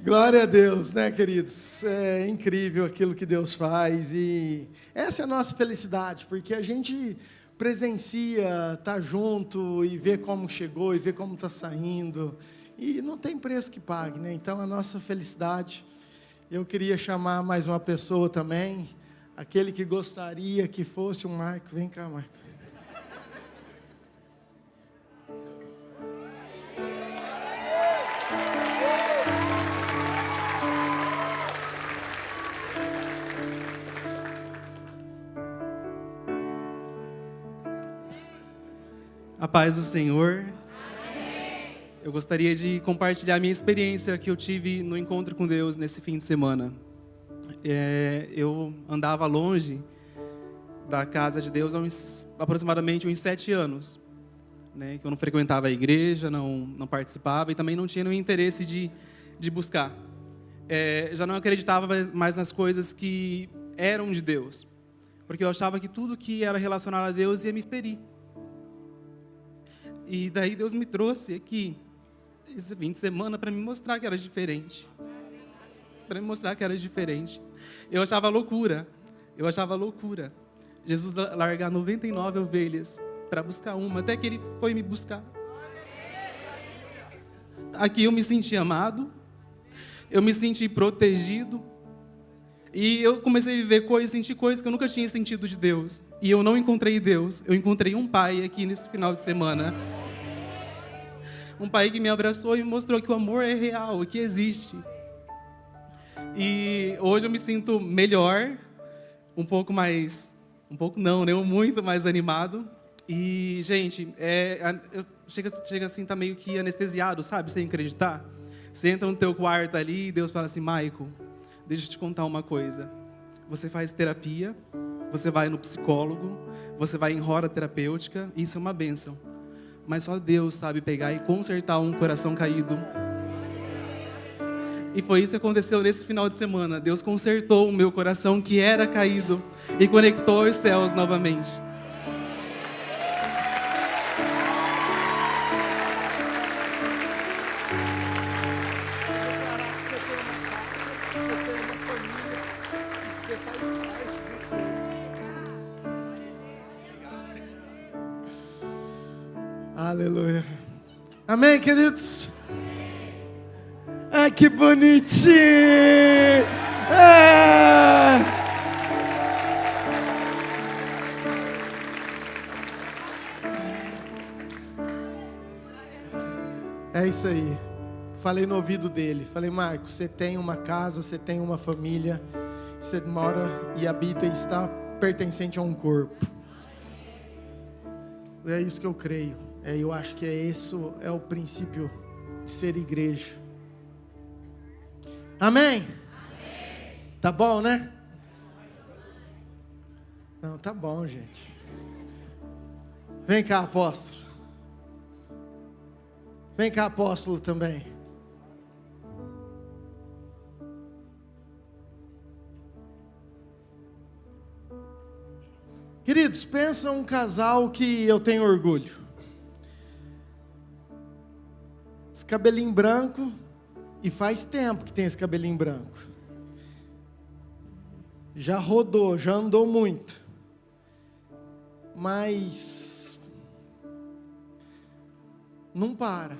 Glória a Deus, né, queridos? É incrível aquilo que Deus faz e essa é a nossa felicidade, porque a gente presencia, tá junto e vê como chegou e vê como está saindo e não tem preço que pague, né? Então a nossa felicidade. Eu queria chamar mais uma pessoa também, aquele que gostaria que fosse um Marco. Vem cá, Marco. A paz do Senhor. Amém. Eu gostaria de compartilhar a minha experiência que eu tive no encontro com Deus nesse fim de semana. Eu andava longe da casa de Deus há aproximadamente uns 7 anos, né, que eu não frequentava a igreja, não participava e também não tinha nenhum interesse de buscar. Já não acreditava mais nas coisas que eram de Deus, porque eu achava que tudo que era relacionado a Deus ia me ferir. E daí Deus me trouxe aqui, esse fim de semana, para me mostrar que era diferente. Para me mostrar que era diferente. Eu achava loucura. Jesus largar 99 ovelhas para buscar uma, até que Ele foi me buscar. Aqui eu me senti amado, eu me senti protegido, e eu comecei a viver coisas, sentir coisas que eu nunca tinha sentido de Deus. E eu não encontrei Deus, eu encontrei um pai aqui nesse final de semana. Um pai que me abraçou e me mostrou que o amor é real, que existe. E hoje eu me sinto melhor, muito mais animado. E, gente, chega assim, tá meio que anestesiado, sabe? Sem acreditar. Você entra no teu quarto ali e Deus fala assim, Michael, deixa eu te contar uma coisa. Você faz terapia, você vai no psicólogo, você vai em roda terapêutica, isso é uma bênção. Mas só Deus sabe pegar e consertar um coração caído. E foi isso que aconteceu nesse final de semana. Deus consertou o meu coração que era caído e conectou aos céus novamente. Aleluia. Amém, queridos? Ai, que bonitinho! É isso aí. Falei no ouvido dele. Falei, Marcos, você tem uma casa, você tem uma família, você mora e habita e está pertencente a um corpo. É isso que eu creio. Eu acho que isso é o princípio de ser igreja. Amém? Tá bom, né? Não, tá bom, gente. Vem cá, apóstolo. Vem cá, apóstolo, também. Queridos, pensa um casal que eu tenho orgulho. Esse cabelinho branco, e faz tempo que tem esse cabelinho branco. Já rodou, já andou muito. Mas não para.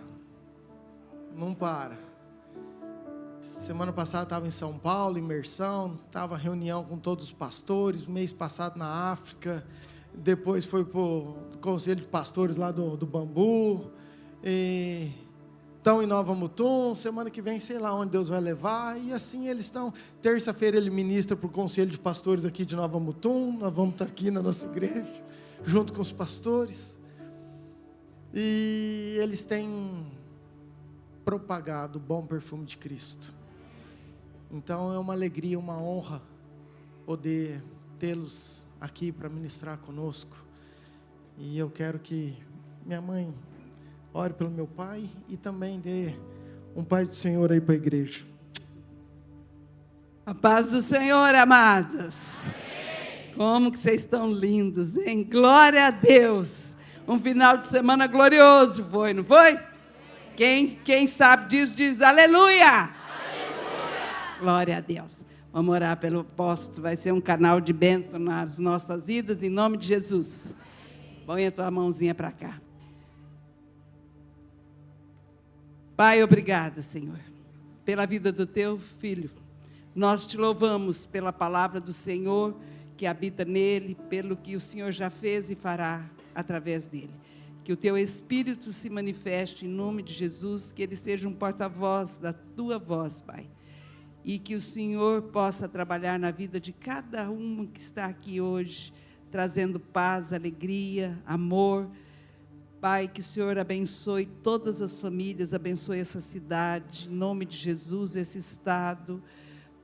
Semana passada estava em São Paulo, imersão, estava reunião com todos os pastores, mês passado na África, depois foi para o conselho de pastores lá do Bambu, estão em Nova Mutum, semana que vem sei lá onde Deus vai levar, e assim eles estão. Terça-feira ele ministra para o conselho de pastores aqui de Nova Mutum, nós vamos estar aqui na nossa igreja, junto com os pastores, e eles têm propagado o bom perfume de Cristo. Então é uma alegria, uma honra poder tê-los aqui para ministrar conosco. E eu quero que minha mãe ore pelo meu pai e também dê um paz do Senhor aí para a igreja. A paz do Senhor, amados. Como que vocês estão lindos, hein? Glória a Deus. Um final de semana glorioso foi, não foi? Quem sabe disso, diz aleluia. Aleluia. Glória a Deus. Vamos orar pelo apóstolo. Vai ser um canal de bênção nas nossas vidas, em nome de Jesus. Põe a tua mãozinha para cá. Pai, obrigada, Senhor, pela vida do teu filho. Nós te louvamos pela palavra do Senhor que habita nele, pelo que o Senhor já fez e fará através dele. Que o teu Espírito se manifeste em nome de Jesus, que ele seja um porta-voz da tua voz, Pai. E que o Senhor possa trabalhar na vida de cada um que está aqui hoje, trazendo paz, alegria, amor. Pai, que o Senhor abençoe todas as famílias, abençoe essa cidade, em nome de Jesus, esse estado.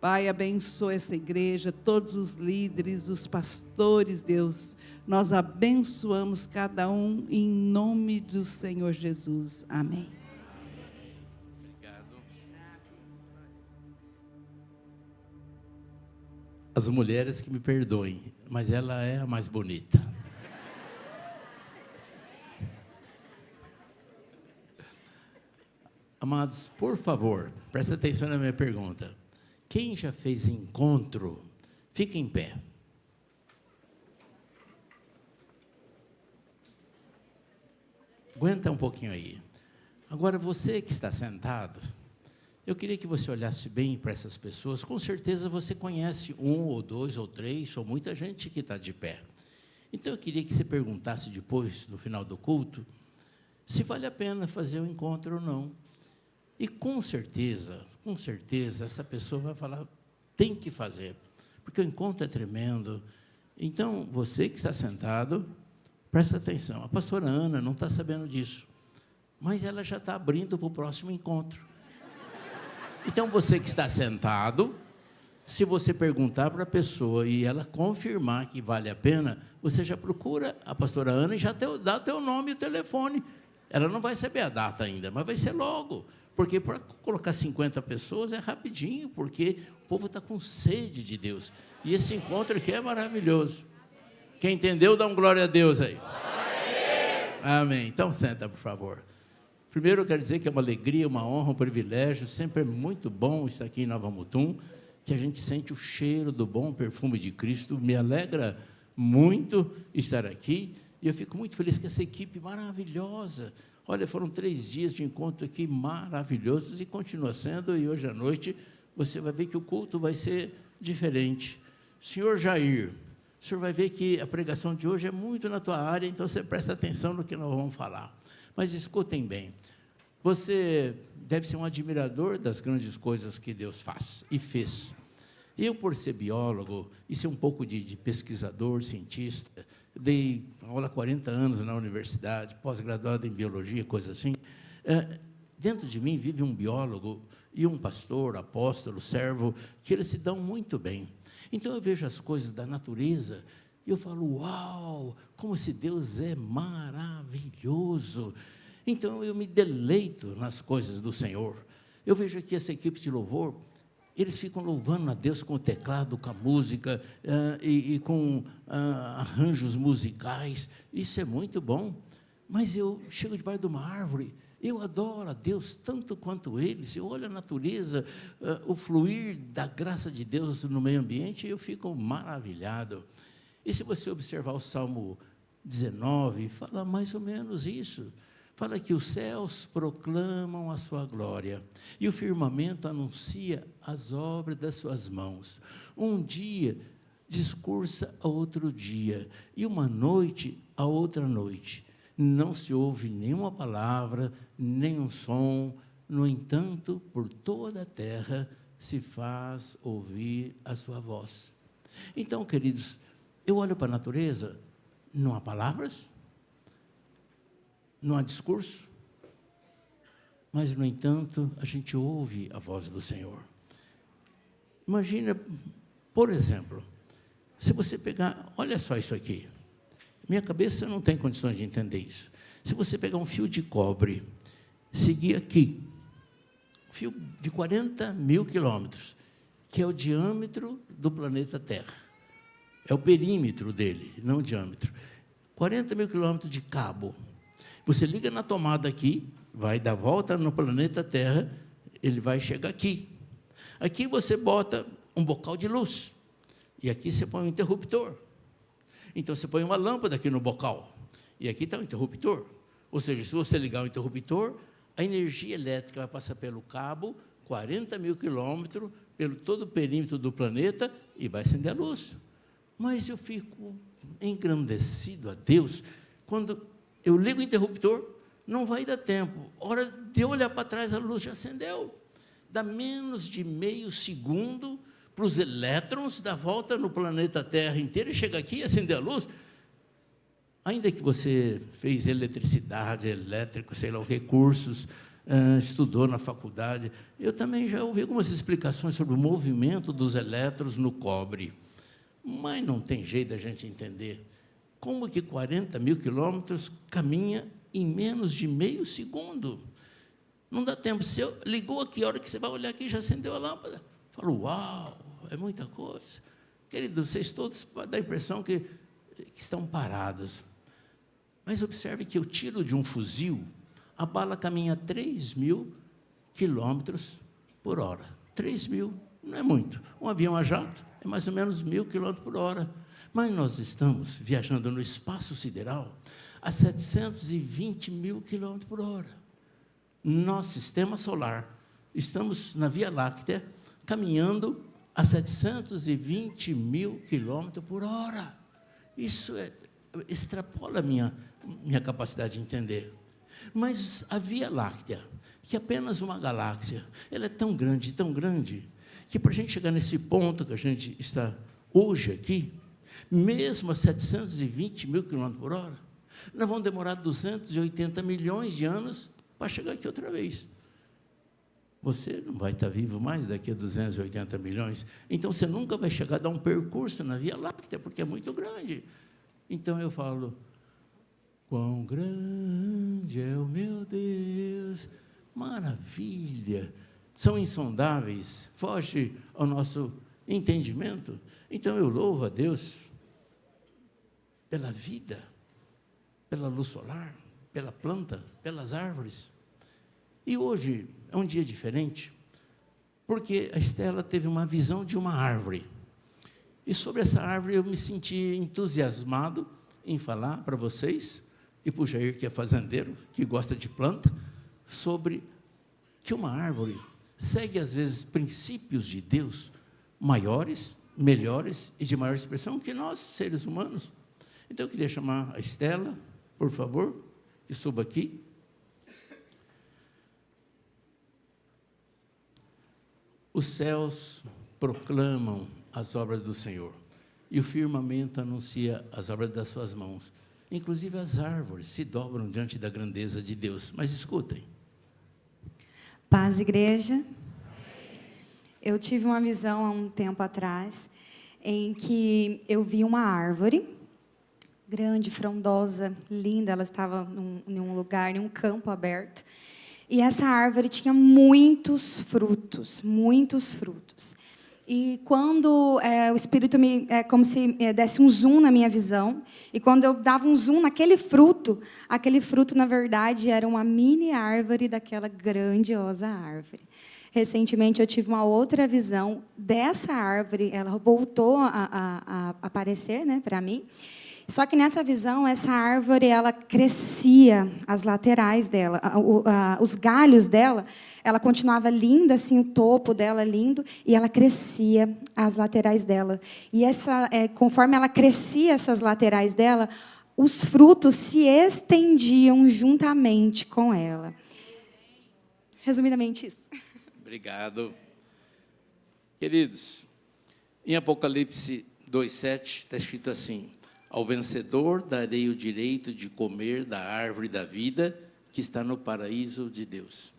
Pai, abençoe essa igreja, todos os líderes, os pastores, Deus. Nós abençoamos cada um em nome do Senhor Jesus. Amém. Obrigado. As mulheres que me perdoem, mas ela é a mais bonita. Amados, por favor, presta atenção na minha pergunta. Quem já fez encontro, fica em pé. Aguenta um pouquinho aí. Agora, você que está sentado, eu queria que você olhasse bem para essas pessoas. Com certeza você conhece um, ou dois, ou três, ou muita gente que está de pé. Então, eu queria que você perguntasse depois, no final do culto, se vale a pena fazer um encontro ou não. E com certeza, essa pessoa vai falar, tem que fazer, porque o encontro é tremendo. Então, você que está sentado, presta atenção. A pastora Ana não está sabendo disso, mas ela já está abrindo para o próximo encontro. Então, você que está sentado, se você perguntar para a pessoa e ela confirmar que vale a pena, você já procura a pastora Ana e já dá o teu nome e o telefone. Ela não vai saber a data ainda, mas vai ser logo. Porque para colocar 50 pessoas é rapidinho, porque o povo está com sede de Deus. E esse encontro aqui é maravilhoso. Quem entendeu, dá um glória a Deus aí. Amém. Então, senta, por favor. Primeiro, eu quero dizer que é uma alegria, uma honra, um privilégio. Sempre é muito bom estar aqui em Nova Mutum, que a gente sente o cheiro do bom perfume de Cristo. Me alegra muito estar aqui. E eu fico muito feliz com essa equipe maravilhosa. Olha, foram 3 dias de encontro aqui maravilhosos e continua sendo, e hoje à noite você vai ver que o culto vai ser diferente. Senhor Jair, o senhor vai ver que a pregação de hoje é muito na tua área, então você presta atenção no que nós vamos falar. Mas escutem bem, você deve ser um admirador das grandes coisas que Deus faz e fez. Eu, por ser biólogo e ser um pouco de pesquisador, cientista, dei aula há 40 anos na universidade, pós-graduado em biologia, coisa assim. Dentro de mim vive um biólogo e um pastor, apóstolo, servo, que eles se dão muito bem. Então, eu vejo as coisas da natureza e eu falo, uau, como esse Deus é maravilhoso. Então, eu me deleito nas coisas do Senhor. Eu vejo aqui essa equipe de louvor, eles ficam louvando a Deus com o teclado, com a música e com arranjos musicais. Isso é muito bom. Mas eu chego debaixo de uma árvore, eu adoro a Deus tanto quanto eles. Eu olho a natureza, o fluir da graça de Deus no meio ambiente, eu fico maravilhado. E se você observar o Salmo 19, fala mais ou menos isso. Fala que os céus proclamam a sua glória e o firmamento anuncia as obras das suas mãos. Um dia discursa a outro dia e uma noite a outra noite. Não se ouve nenhuma palavra, nenhum som. No entanto, por toda a terra se faz ouvir a sua voz. Então, queridos, eu olho para a natureza, não há palavras, não há discurso, mas, no entanto, a gente ouve a voz do Senhor. Imagina, por exemplo, se você pegar, olha só isso aqui, Minha cabeça não tem condições de entender isso. Se você pegar um fio de cobre, seguir aqui, fio de 40 mil quilômetros, que é o diâmetro do planeta Terra. É o perímetro dele, não o diâmetro. 40 mil quilômetros de cabo. Você liga na tomada aqui, vai dar volta no planeta Terra, ele vai chegar aqui. Aqui você bota um bocal de luz. E aqui você põe um interruptor. Então, você põe uma lâmpada aqui no bocal. E aqui está o interruptor. Ou seja, se você ligar o interruptor, a energia elétrica vai passar pelo cabo, 40 mil quilômetros, pelo todo o perímetro do planeta, e vai acender a luz. Mas eu fico engrandecido a Deus quando eu ligo o interruptor, não vai dar tempo. Hora de eu olhar para trás, a luz já acendeu. Dá menos de meio segundo para os elétrons dar volta no planeta Terra inteiro e chegar aqui e acender a luz. Ainda que você fez eletricidade, elétrico, sei lá o que, cursos, estudou na faculdade, eu também já ouvi algumas explicações sobre o movimento dos elétrons no cobre. Mas não tem jeito da gente entender como que 40 mil quilômetros caminha em menos de meio segundo. Não dá tempo. Se eu ligou aqui, a hora que você vai olhar aqui, já acendeu a lâmpada. Falo, uau, é muita coisa. Querido, vocês todos dão a impressão que estão parados. Mas observe que eu tiro de um fuzil, a bala caminha 3 mil quilômetros por hora. 3 mil, não é muito. Um avião a jato é mais ou menos 1.000 quilômetros por hora. Mas nós estamos viajando no espaço sideral a 720 mil quilômetros por hora. Nosso sistema solar, estamos na Via Láctea, caminhando a 720 mil quilômetros por hora. Isso extrapola a minha capacidade de entender. Mas a Via Láctea, que é apenas uma galáxia, ela é tão grande, que para a gente chegar nesse ponto que a gente está hoje aqui, mesmo a 720 mil quilômetros por hora, nós vamos demorar 280 milhões de anos para chegar aqui outra vez. Você não vai estar vivo mais daqui a 280 milhões, então você nunca vai chegar a dar um percurso na Via Láctea, porque é muito grande. Então eu falo, quão grande é o meu Deus, maravilha, são insondáveis, foge ao nosso entendimento. Então eu louvo a Deus pela vida, pela luz solar, pela planta, pelas árvores. E hoje é um dia diferente, porque a Estela teve uma visão de uma árvore. E sobre essa árvore eu me senti entusiasmado em falar para vocês, e para o Jair, que é fazendeiro, que gosta de planta, sobre que uma árvore segue, às vezes, princípios de Deus maiores, melhores e de maior expressão que nós, seres humanos. Então, eu queria chamar a Estela, por favor, que suba aqui. Os céus proclamam as obras do Senhor, e o firmamento anuncia as obras das suas mãos. Inclusive as árvores se dobram diante da grandeza de Deus. Mas escutem. Paz, igreja. Eu tive uma visão há um tempo atrás, em que eu vi uma árvore grande, frondosa, linda. Ela estava em um lugar, em um campo aberto. E essa árvore tinha muitos frutos, muitos frutos. E quando o Espírito como se desse um zoom na minha visão, e quando eu dava um zoom naquele fruto, na verdade, era uma mini árvore daquela grandiosa árvore. Recentemente, eu tive uma outra visão dessa árvore, ela voltou a aparecer, né, para mim. Só que nessa visão, essa árvore, ela crescia, as laterais dela, os galhos dela, ela continuava linda, assim, o topo dela lindo, e ela crescia, as laterais dela. E conforme ela crescia, essas laterais dela, os frutos se estendiam juntamente com ela. Resumidamente, isso. Obrigado. Queridos, em Apocalipse 2:7, está escrito assim: ao vencedor darei o direito de comer da árvore da vida que está no paraíso de Deus.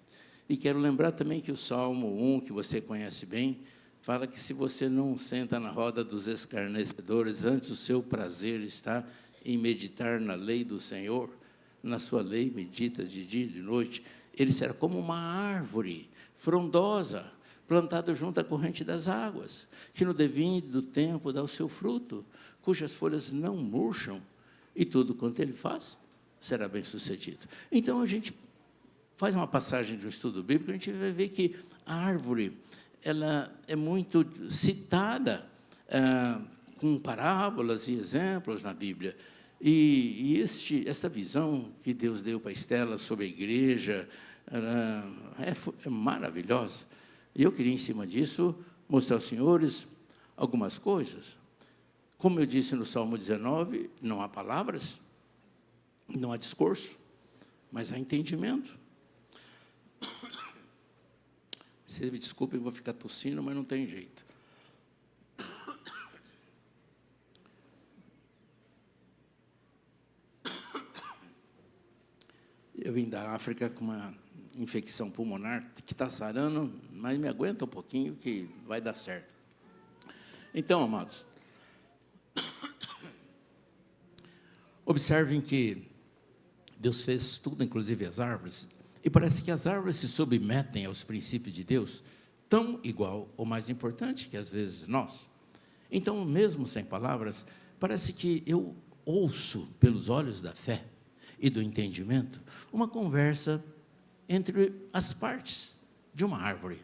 E quero lembrar também que o Salmo 1, que você conhece bem, fala que se você não senta na roda dos escarnecedores, antes o seu prazer está em meditar na lei do Senhor, na sua lei medita de dia e de noite, ele será como uma árvore frondosa, plantada junto à corrente das águas, que no devido tempo dá o seu fruto, cujas folhas não murcham, e tudo quanto ele faz será bem sucedido. Então, a gente faz uma passagem de um estudo bíblico, a gente vai ver que a árvore ela é muito citada com parábolas e exemplos na Bíblia. E essa visão que Deus deu para Estela sobre a igreja é maravilhosa. E eu queria, em cima disso, mostrar aos senhores algumas coisas. Como eu disse no Salmo 19, não há palavras, não há discurso, mas há entendimento. Vocês me desculpem, eu vou ficar tossindo, mas não tem jeito. Eu vim da África com uma infecção pulmonar que está sarando, mas me aguenta um pouquinho que vai dar certo. Então, amados, observem que Deus fez tudo, inclusive as árvores, e parece que as árvores se submetem aos princípios de Deus, tão igual ou mais importante que às vezes nós. Então, mesmo sem palavras, parece que eu ouço pelos olhos da fé e do entendimento uma conversa entre as partes de uma árvore.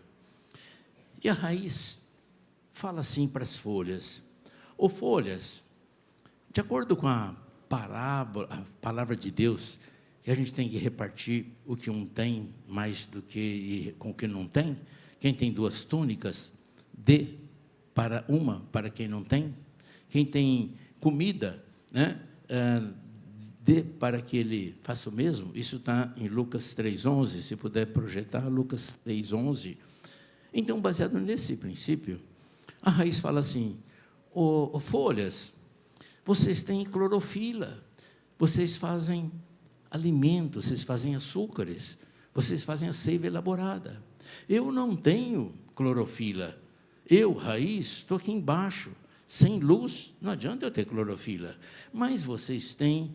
E a raiz fala assim para as folhas: ô folhas, de acordo com a palavra de Deus, que a gente tem que repartir o que um tem mais do que com o que não tem. Quem tem 2 túnicas, dê para uma para quem não tem. Quem tem comida, né, dê para que ele faça o mesmo. Isso está em Lucas 3,11, se puder projetar, Lucas 3,11. Então, baseado nesse princípio, a raiz fala assim: ô folhas, vocês têm clorofila, vocês fazem alimento, vocês fazem açúcares, vocês fazem a seiva elaborada. Eu não tenho clorofila. Eu, raiz, estou aqui embaixo. Sem luz, não adianta eu ter clorofila. Mas vocês têm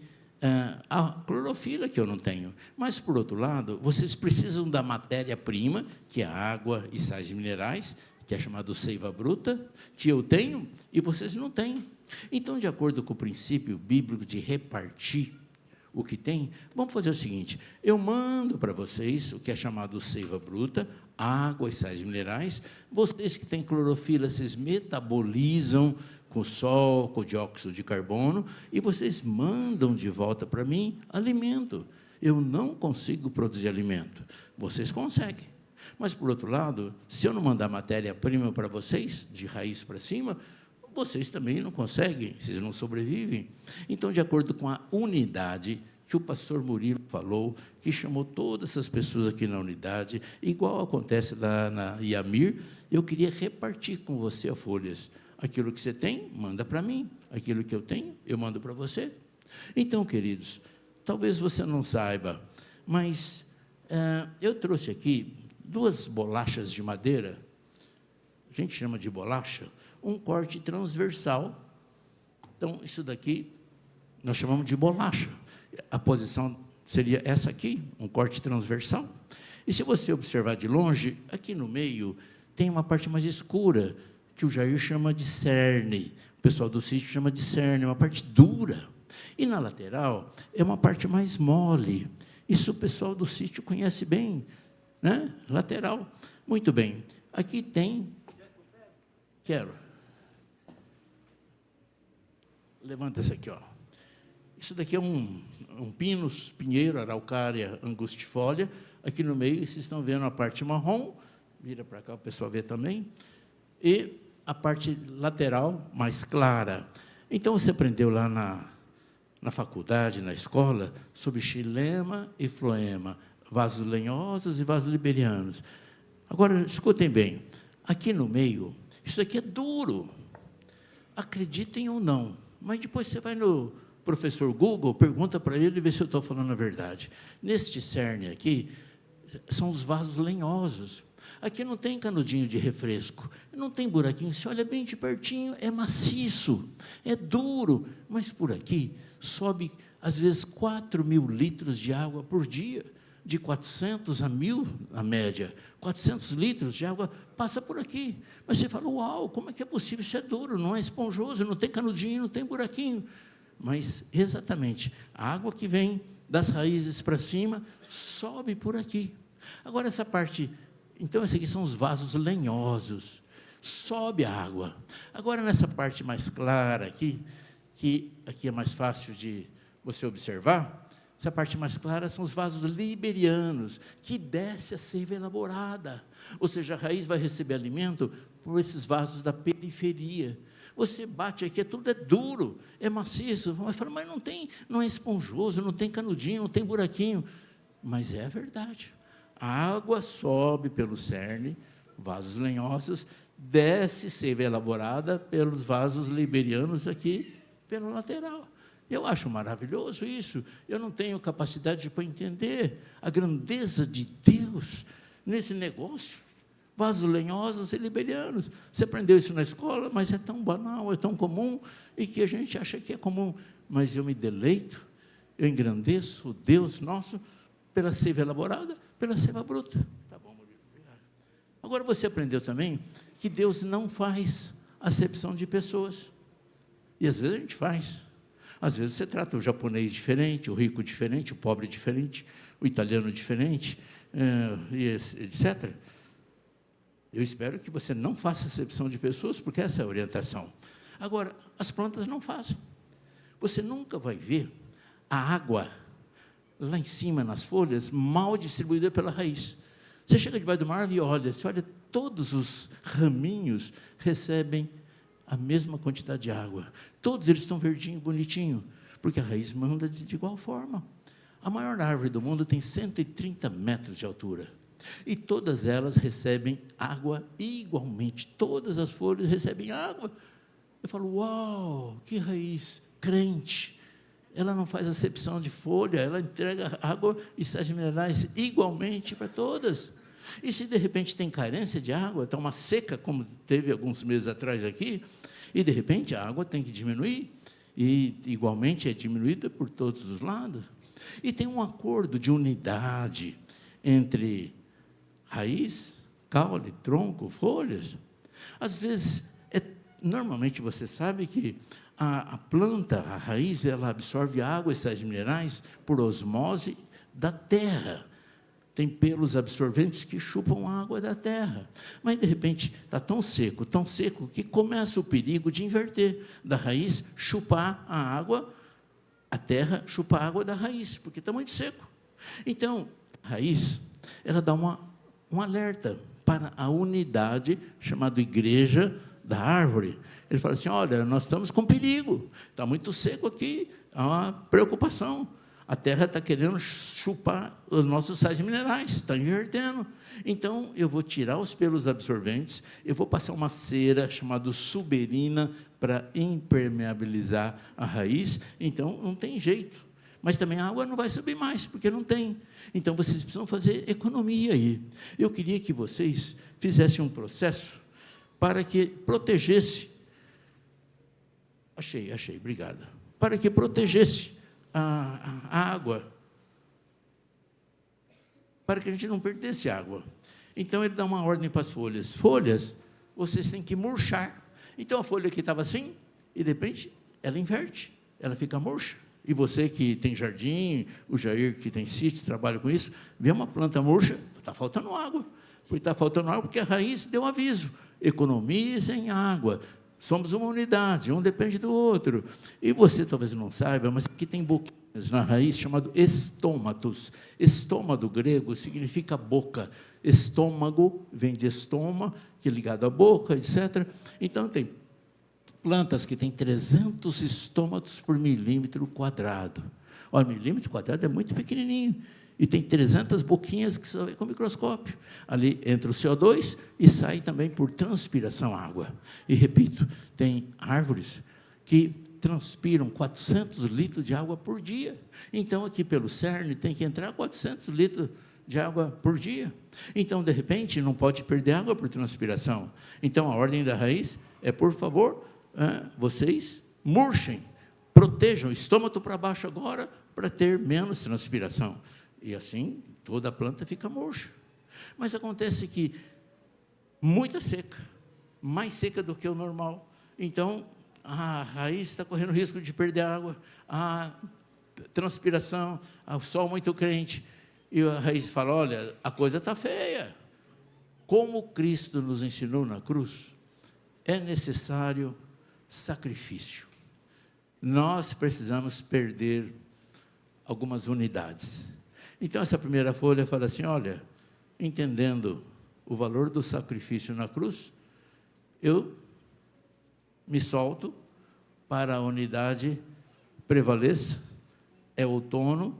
a clorofila que eu não tenho. Mas, por outro lado, vocês precisam da matéria-prima, que é a água e sais minerais, que é chamado seiva bruta, que eu tenho e vocês não têm. Então, de acordo com o princípio bíblico de repartir o que tem, vamos fazer o seguinte: eu mando para vocês o que é chamado seiva bruta, água e sais minerais. Vocês que têm clorofila, vocês metabolizam com o sol, com o dióxido de carbono, e vocês mandam de volta para mim alimento. Eu não consigo produzir alimento, vocês conseguem. Mas, por outro lado, se eu não mandar matéria-prima para vocês, de raiz para cima, vocês também não conseguem, vocês não sobrevivem. Então, de acordo com a unidade que o pastor Murilo falou, que chamou todas essas pessoas aqui na unidade, igual acontece lá na Iamir, eu queria repartir com você, folhas. Aquilo que você tem, manda para mim. Aquilo que eu tenho, eu mando para você. Então, queridos, talvez você não saiba, mas eu trouxe aqui 2 bolachas de madeira, a gente chama de bolacha, um corte transversal. Então, isso daqui nós chamamos de bolacha. A posição seria essa aqui, um corte transversal. E se você observar de longe, aqui no meio tem uma parte mais escura, que o Jair chama de cerne, o pessoal do sítio chama de cerne, uma parte dura. E na lateral é uma parte mais mole. Isso o pessoal do sítio conhece bem, né? Lateral. Muito bem. Aqui tem... Quero. Levanta esse aqui, ó. Isso daqui é um pinus, pinheiro, araucária angustifolia. Aqui no meio, vocês estão vendo a parte marrom. Vira para cá, o pessoal vê também. E a parte lateral, mais clara. Então, você aprendeu lá na faculdade, na escola, sobre xilema e floema, vasos lenhosos e vasos liberianos. Agora, escutem bem. Aqui no meio, isso aqui é duro. Acreditem ou não. Mas depois você vai no professor Google, pergunta para ele e vê se eu estou falando a verdade. Neste cerne aqui, são os vasos lenhosos. Aqui não tem canudinho de refresco, não tem buraquinho. Se olha bem de pertinho, é maciço, é duro. Mas por aqui sobe, às vezes, 4.000 litros de água por dia. De 400 a 1.000, a média. 400 litros de água passa por aqui. Mas você fala, uau, como é que é possível? Isso é duro, não é esponjoso, não tem canudinho, não tem buraquinho. Mas, exatamente, a água que vem das raízes para cima sobe por aqui. Agora, essa parte, então, esses aqui são os vasos lenhosos. Sobe a água. Agora, nessa parte mais clara aqui, que aqui é mais fácil de você observar, essa parte mais clara são os vasos liberianos, que desce a seiva elaborada. Ou seja, a raiz vai receber alimento por esses vasos da periferia. Você bate aqui, tudo é duro, é maciço. Mas fala, mas não é esponjoso, não tem canudinho, não tem buraquinho. Mas é verdade. A água sobe pelo cerne, vasos lenhosos, desce seiva elaborada pelos vasos liberianos aqui pela lateral. Eu acho maravilhoso isso. Eu não tenho capacidade para entender a grandeza de Deus nesse negócio. Vasos lenhosos e liberianos. Você aprendeu isso na escola, mas é tão banal, é tão comum, e que a gente acha que é comum. Mas eu me deleito, eu engrandeço o Deus nosso pela seiva elaborada, pela seiva bruta. Tá bom, Murilo? Obrigado. Agora você aprendeu também que Deus não faz acepção de pessoas. E às vezes a gente faz. Às vezes você trata o japonês diferente, o rico diferente, o pobre diferente, o italiano diferente, etc. Eu espero que você não faça acepção de pessoas, porque essa é a orientação. Agora, as plantas não fazem. Você nunca vai ver a água lá em cima, nas folhas, mal distribuída pela raiz. Você chega debaixo de uma árvore e olha, você olha, todos os raminhos recebem a mesma quantidade de água. Todos eles estão verdinho, bonitinho, porque a raiz manda de igual forma. A maior árvore do mundo tem 130 metros de altura. E todas elas recebem água igualmente. Todas as folhas recebem água. Eu falo, uau, que raiz crente. Ela não faz acepção de folha, ela entrega água e sais minerais igualmente para todas. E se de repente tem carência de água, está uma seca, como teve alguns meses atrás aqui, e de repente a água tem que diminuir, e igualmente é diminuída por todos os lados. E tem um acordo de unidade entre raiz, caule, tronco, folhas. Às vezes, normalmente você sabe que a planta, a raiz, ela absorve água e sais minerais por osmose da terra. Tem pelos absorventes que chupam a água da terra. Mas, de repente, está tão seco, que começa o perigo de inverter, da raiz chupar a água, a terra chupar a água da raiz, porque está muito seco. Então, a raiz, ela dá um alerta para a unidade, chamada igreja da árvore. Ele fala assim, olha, nós estamos com perigo, está muito seco aqui, há uma preocupação. A terra está querendo chupar os nossos sais minerais, está invertendo. Então, eu vou tirar os pelos absorventes, eu vou passar uma cera chamada suberina para impermeabilizar a raiz. Então, não tem jeito. Mas também a água não vai subir mais, porque não tem. Então, vocês precisam fazer economia aí. Eu queria que vocês fizessem um processo para que protegesse. Achei, obrigada. Para que protegesse a água, para que a gente não perdesse água. Então, ele dá uma ordem para as folhas. Folhas, vocês têm que murchar. Então, a folha que estava assim, e de repente, ela inverte, ela fica murcha. E você que tem jardim, o Jair que tem sítio, trabalha com isso, vê uma planta murcha, está faltando água. Porque está faltando água, porque a raiz deu aviso. Economizem água. Somos uma unidade, um depende do outro. E você talvez não saiba, mas aqui tem boquinhas na raiz, chamado estômatos. Estômago grego significa boca. Estômago vem de estoma, que é ligado à boca, etc. Então, tem plantas que têm 300 estômatos por milímetro quadrado. Olha, milímetro quadrado é muito pequenininho. E tem 300 boquinhas que você vê com o microscópio. Ali entra o CO2 e sai também por transpiração água. E, repito, tem árvores que transpiram 400 litros de água por dia. Então, aqui pelo cerne, tem que entrar 400 litros de água por dia. Então, de repente, não pode perder água por transpiração. Então, a ordem da raiz é, por favor, vocês murchem, protejam o estômago para baixo agora, para ter menos transpiração. E assim, toda a planta fica murcha. Mas acontece que muita seca, mais seca do que o normal. Então, a raiz está correndo risco de perder água, a transpiração, o sol muito quente. E a raiz fala, olha, a coisa está feia. Como Cristo nos ensinou na cruz, é necessário sacrifício. Nós precisamos perder algumas unidades. Então, essa primeira folha fala assim, olha, entendendo o valor do sacrifício na cruz, eu me solto para a unidade prevaleça. É outono,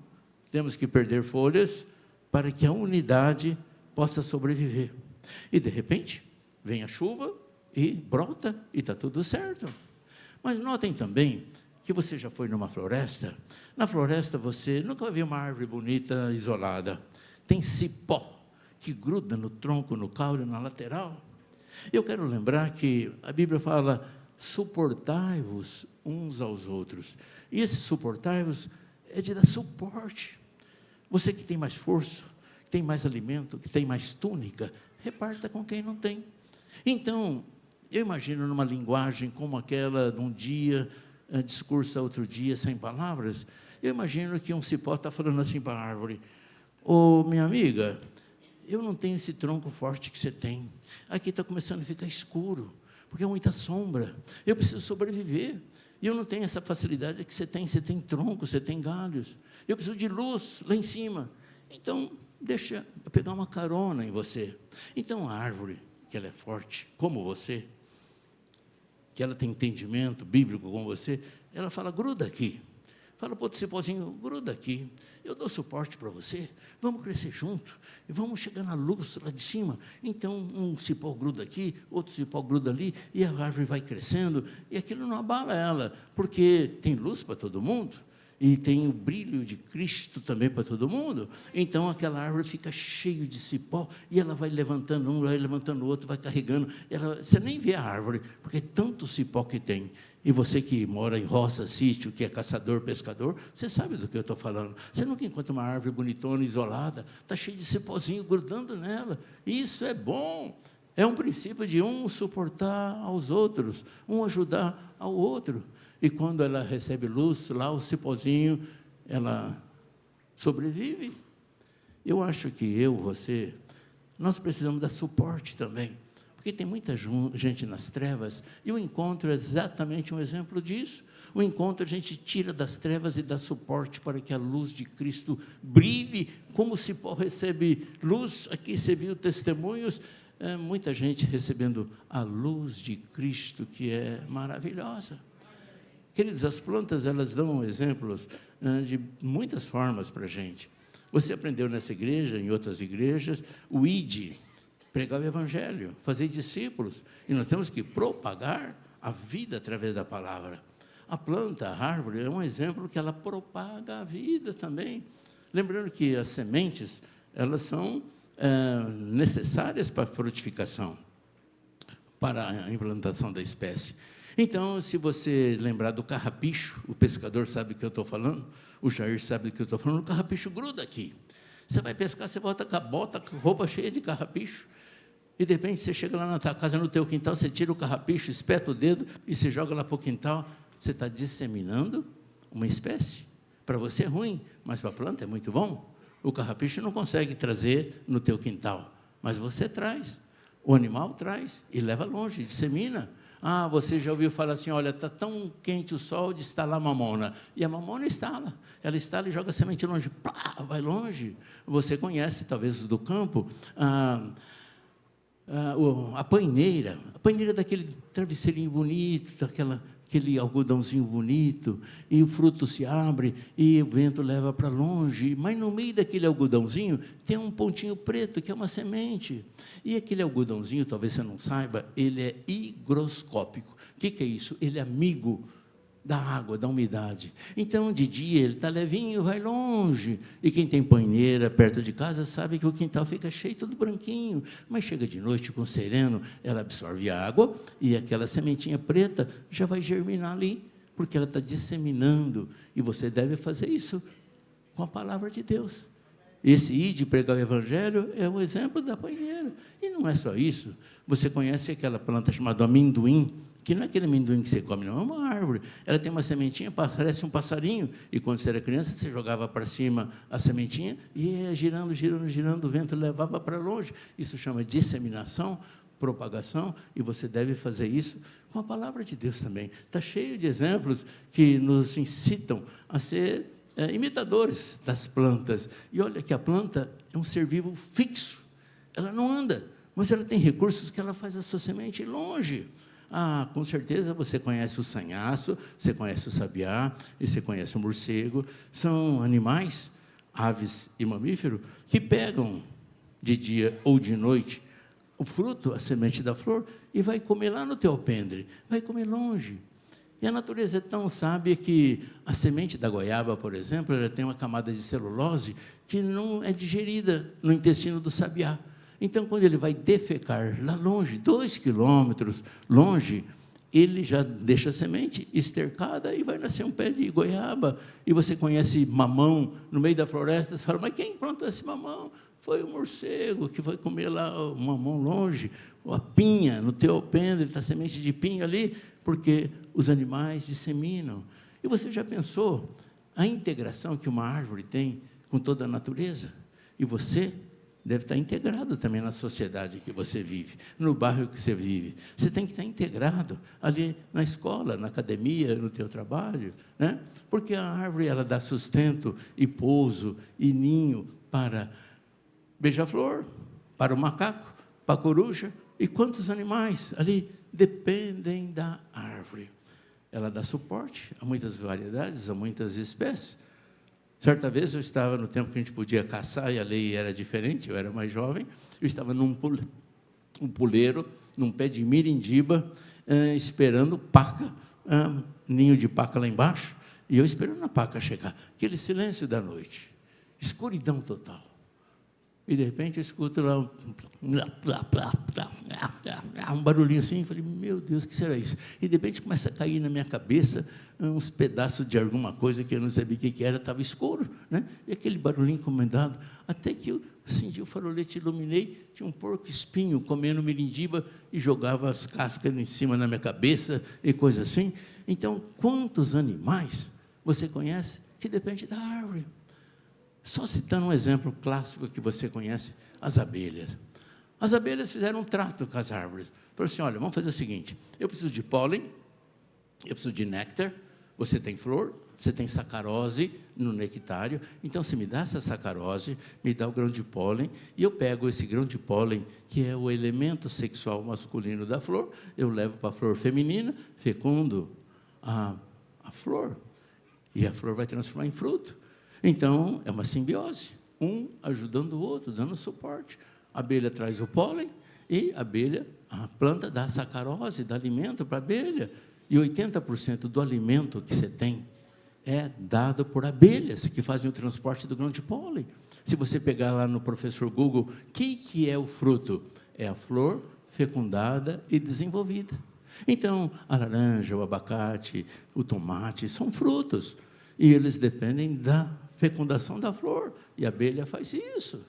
temos que perder folhas para que a unidade possa sobreviver. E, de repente, vem a chuva e brota e está tudo certo. Mas notem também que você já foi numa floresta. Na floresta você nunca vai ver uma árvore bonita isolada. Tem cipó que gruda no tronco, no caule, na lateral. Eu quero lembrar que a Bíblia fala, suportai-vos uns aos outros. E esse suportai-vos é de dar suporte. Você que tem mais força, que tem mais alimento, que tem mais túnica, reparta com quem não tem. Então, eu imagino numa linguagem como aquela de um dia, discursa outro dia, sem palavras, eu imagino que um cipó está falando assim para a árvore, ô, minha amiga, eu não tenho esse tronco forte que você tem. Aqui está começando a ficar escuro, porque é muita sombra. Eu preciso sobreviver. E eu não tenho essa facilidade que você tem. Você tem tronco, você tem galhos. Eu preciso de luz lá em cima. Então, deixa eu pegar uma carona em você. Então, a árvore, que ela é forte, como você, que ela tem entendimento bíblico como você, ela fala, gruda aqui. Fala para outro cipózinho, gruda aqui, eu dou suporte para você, vamos crescer junto, e vamos chegar na luz lá de cima. Então, um cipó gruda aqui, outro cipó gruda ali, e a árvore vai crescendo, e aquilo não abala ela, porque tem luz para todo mundo, e tem o brilho de Cristo também para todo mundo. Então, aquela árvore fica cheia de cipó, e ela vai levantando um, vai levantando o outro, vai carregando. Você nem vê a árvore, porque é tanto cipó que tem. E você que mora em roça, sítio, que é caçador, pescador, você sabe do que eu estou falando. Você nunca encontra uma árvore bonitona, isolada, está cheia de cipózinho grudando nela. Isso é bom. É um princípio de um suportar aos outros, um ajudar ao outro. E quando ela recebe luz, lá o cipózinho, ela sobrevive. Eu acho que você, nós precisamos dar suporte também. Porque tem muita gente nas trevas, e o encontro é exatamente um exemplo disso. O encontro a gente tira das trevas e dá suporte para que a luz de Cristo brilhe, como o cipó recebe luz. Aqui você viu testemunhos, muita gente recebendo a luz de Cristo, que é maravilhosa. Queridos, as plantas, elas dão exemplos de muitas formas para a gente. Você aprendeu nessa igreja, em outras igrejas, o ID, pregar o evangelho, fazer discípulos, e nós temos que propagar a vida através da palavra. A planta, a árvore, é um exemplo que ela propaga a vida também. Lembrando que as sementes, elas são necessárias para a frutificação, para a implantação da espécie. Então, se você lembrar do carrapicho, o pescador sabe do que eu estou falando, o Jair sabe do que eu estou falando, o carrapicho gruda aqui. Você vai pescar, você volta com a bota, com a roupa cheia de carrapicho, e de repente você chega lá na tua casa, no teu quintal, você tira o carrapicho, espeta o dedo e se joga lá para o quintal. Você está disseminando uma espécie. Para você é ruim, mas para a planta é muito bom. O carrapicho não consegue trazer no teu quintal, mas você traz. O animal traz e leva longe, dissemina. Ah, você já ouviu falar assim, olha, está tão quente o sol de estalar a mamona. E a mamona estala. Ela estala e joga a semente longe. Plá, vai longe. Você conhece, talvez, do campo, a paineira. A paineira daquele travesseirinho bonito, aquele algodãozinho bonito, e o fruto se abre, e o vento leva para longe, mas no meio daquele algodãozinho tem um pontinho preto, que é uma semente, e aquele algodãozinho, talvez você não saiba, ele é higroscópico. O que é isso? Ele é amigo da água, da umidade. Então, de dia, ele está levinho, vai longe. E quem tem banheira perto de casa sabe que o quintal fica cheio, tudo branquinho. Mas chega de noite, com sereno, ela absorve a água e aquela sementinha preta já vai germinar ali, porque ela está disseminando. E você deve fazer isso com a palavra de Deus. Esse ir de pregar o evangelho é o exemplo da banheira. E não é só isso. Você conhece aquela planta chamada amendoim, que não é aquele amendoim que você come, não, é uma árvore. Ela tem uma sementinha, parece um passarinho, e quando você era criança, você jogava para cima a sementinha, e ia girando, girando, girando, o vento levava para longe. Isso chama disseminação, propagação, e você deve fazer isso com a palavra de Deus também. Está cheio de exemplos que nos incitam a ser imitadores das plantas. E olha que a planta é um ser vivo fixo, ela não anda, mas ela tem recursos que ela faz a sua semente longe. Ah, com certeza você conhece o sanhaço, você conhece o sabiá, e você conhece o morcego. São animais, aves e mamíferos, que pegam de dia ou de noite o fruto, a semente da flor, e vai comer lá no teu alpendre, vai comer longe. E a natureza é tão sábia que a semente da goiaba, por exemplo, ela tem uma camada de celulose que não é digerida no intestino do sabiá. Então, quando ele vai defecar lá longe, 2 quilômetros longe, ele já deixa a semente estercada e vai nascer um pé de goiaba. E você conhece mamão no meio da floresta, você fala, mas quem plantou esse mamão? Foi o morcego que foi comer lá o mamão longe, ou a pinha, no teu alpendre, está semente de pinha ali, porque os animais disseminam. E você já pensou a integração que uma árvore tem com toda a natureza? E você deve estar integrado também na sociedade que você vive, no bairro que você vive. Você tem que estar integrado ali na escola, na academia, no teu trabalho, né? Porque a árvore ela dá sustento e pouso e ninho para beija-flor, para o macaco, para a coruja, e quantos animais ali dependem da árvore. Ela dá suporte a muitas variedades, a muitas espécies. Certa vez eu estava no tempo que a gente podia caçar e a lei era diferente, eu era mais jovem, eu estava num puleiro, num pé de mirindiba, esperando paca, ninho de paca lá embaixo, e eu esperando a paca chegar. Aquele silêncio da noite, escuridão total. E, de repente, eu escuto lá um barulhinho assim, falei, meu Deus, o que será isso? E, de repente, começa a cair na minha cabeça uns pedaços de alguma coisa que eu não sabia o que era, estava escuro, né? E aquele barulhinho encomendado, até que eu acendi o farolete, iluminei, tinha um porco-espinho comendo mirindiba e jogava as cascas em cima na minha cabeça e coisa assim. Então, quantos animais você conhece que depende da árvore? Só citando um exemplo clássico que você conhece, as abelhas. As abelhas fizeram um trato com as árvores. Falaram assim, olha, vamos fazer o seguinte, eu preciso de pólen, eu preciso de néctar, você tem flor, você tem sacarose no nectário, então você me dá essa sacarose, me dá o grão de pólen, e eu pego esse grão de pólen, que é o elemento sexual masculino da flor, eu levo para a flor feminina, fecundo a flor, e a flor vai transformar em fruto. Então, é uma simbiose, um ajudando o outro, dando suporte. A abelha traz o pólen e a planta dá sacarose, dá alimento para a abelha. E 80% do alimento que você tem é dado por abelhas, que fazem o transporte do grão de pólen. Se você pegar lá no professor Google, o que é o fruto? É a flor fecundada e desenvolvida. Então, a laranja, o abacate, o tomate, são frutos. E eles dependem da fecundação da flor, e a abelha faz isso.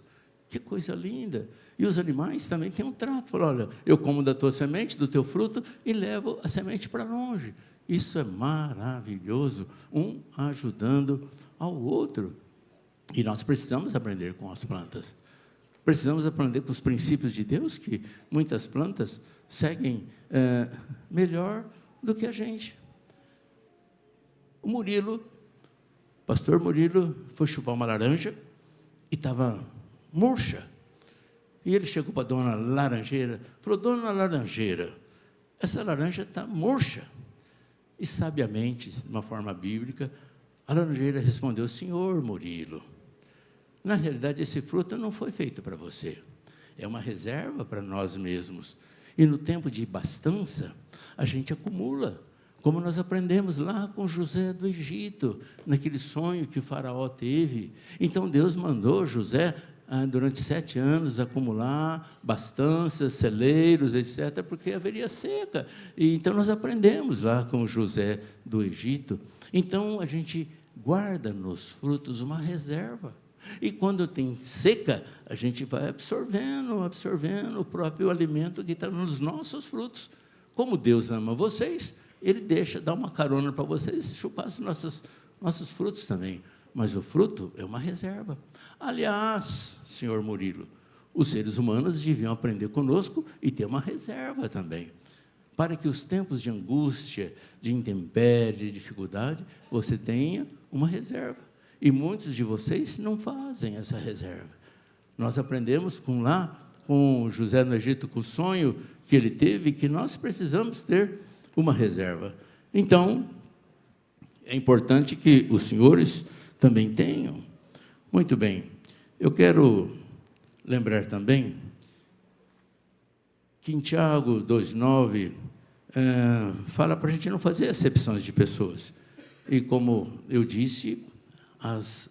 Que coisa linda! E os animais também têm um trato. Falam, olha, eu como da tua semente, do teu fruto, e levo a semente para longe. Isso é maravilhoso, um ajudando ao outro. E nós precisamos aprender com as plantas. Precisamos aprender com os princípios de Deus, que muitas plantas seguem melhor do que a gente. O Murilo, pastor Murilo, foi chupar uma laranja e estava murcha. E ele chegou para a dona Laranjeira, falou, dona Laranjeira, essa laranja está murcha. E, sabiamente, de uma forma bíblica, a laranjeira respondeu, senhor Murilo, na realidade, esse fruto não foi feito para você. É uma reserva para nós mesmos. E no tempo de abastança, a gente acumula como nós aprendemos lá com José do Egito, naquele sonho que o faraó teve. Então Deus mandou José, durante 7 anos, acumular bastanças, celeiros, etc., porque haveria seca. E então nós aprendemos lá com José do Egito. Então a gente guarda nos frutos uma reserva. E quando tem seca, a gente vai absorvendo o próprio alimento que está nos nossos frutos. Como Deus ama vocês, Ele dá uma carona para vocês chupar os nossos frutos também. Mas o fruto é uma reserva. Aliás, senhor Murilo, os seres humanos deviam aprender conosco e ter uma reserva também, para que os tempos de angústia, de intempérie, de dificuldade, você tenha uma reserva. E muitos de vocês não fazem essa reserva. Nós aprendemos com José no Egito, com o sonho que ele teve, que nós precisamos ter uma reserva. Então, é importante que os senhores também tenham. Muito bem. Eu quero lembrar também que em Tiago 2,9 fala para a gente não fazer acepções de pessoas. E como eu disse, as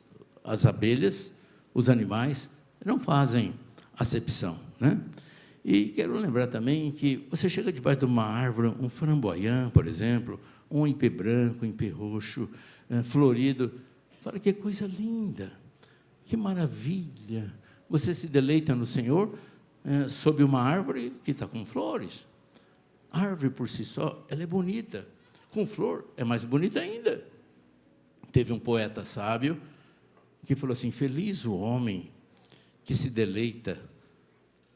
abelhas, os animais, não fazem acepção, né? E quero lembrar também que você chega debaixo de uma árvore, um framboyant, por exemplo, um ipê branco, um ipê roxo, florido, fala que coisa linda, que maravilha. Você se deleita no Senhor sob uma árvore que está com flores. A árvore por si só, ela é bonita. Com flor, é mais bonita ainda. Teve um poeta sábio que falou assim: feliz o homem que se deleita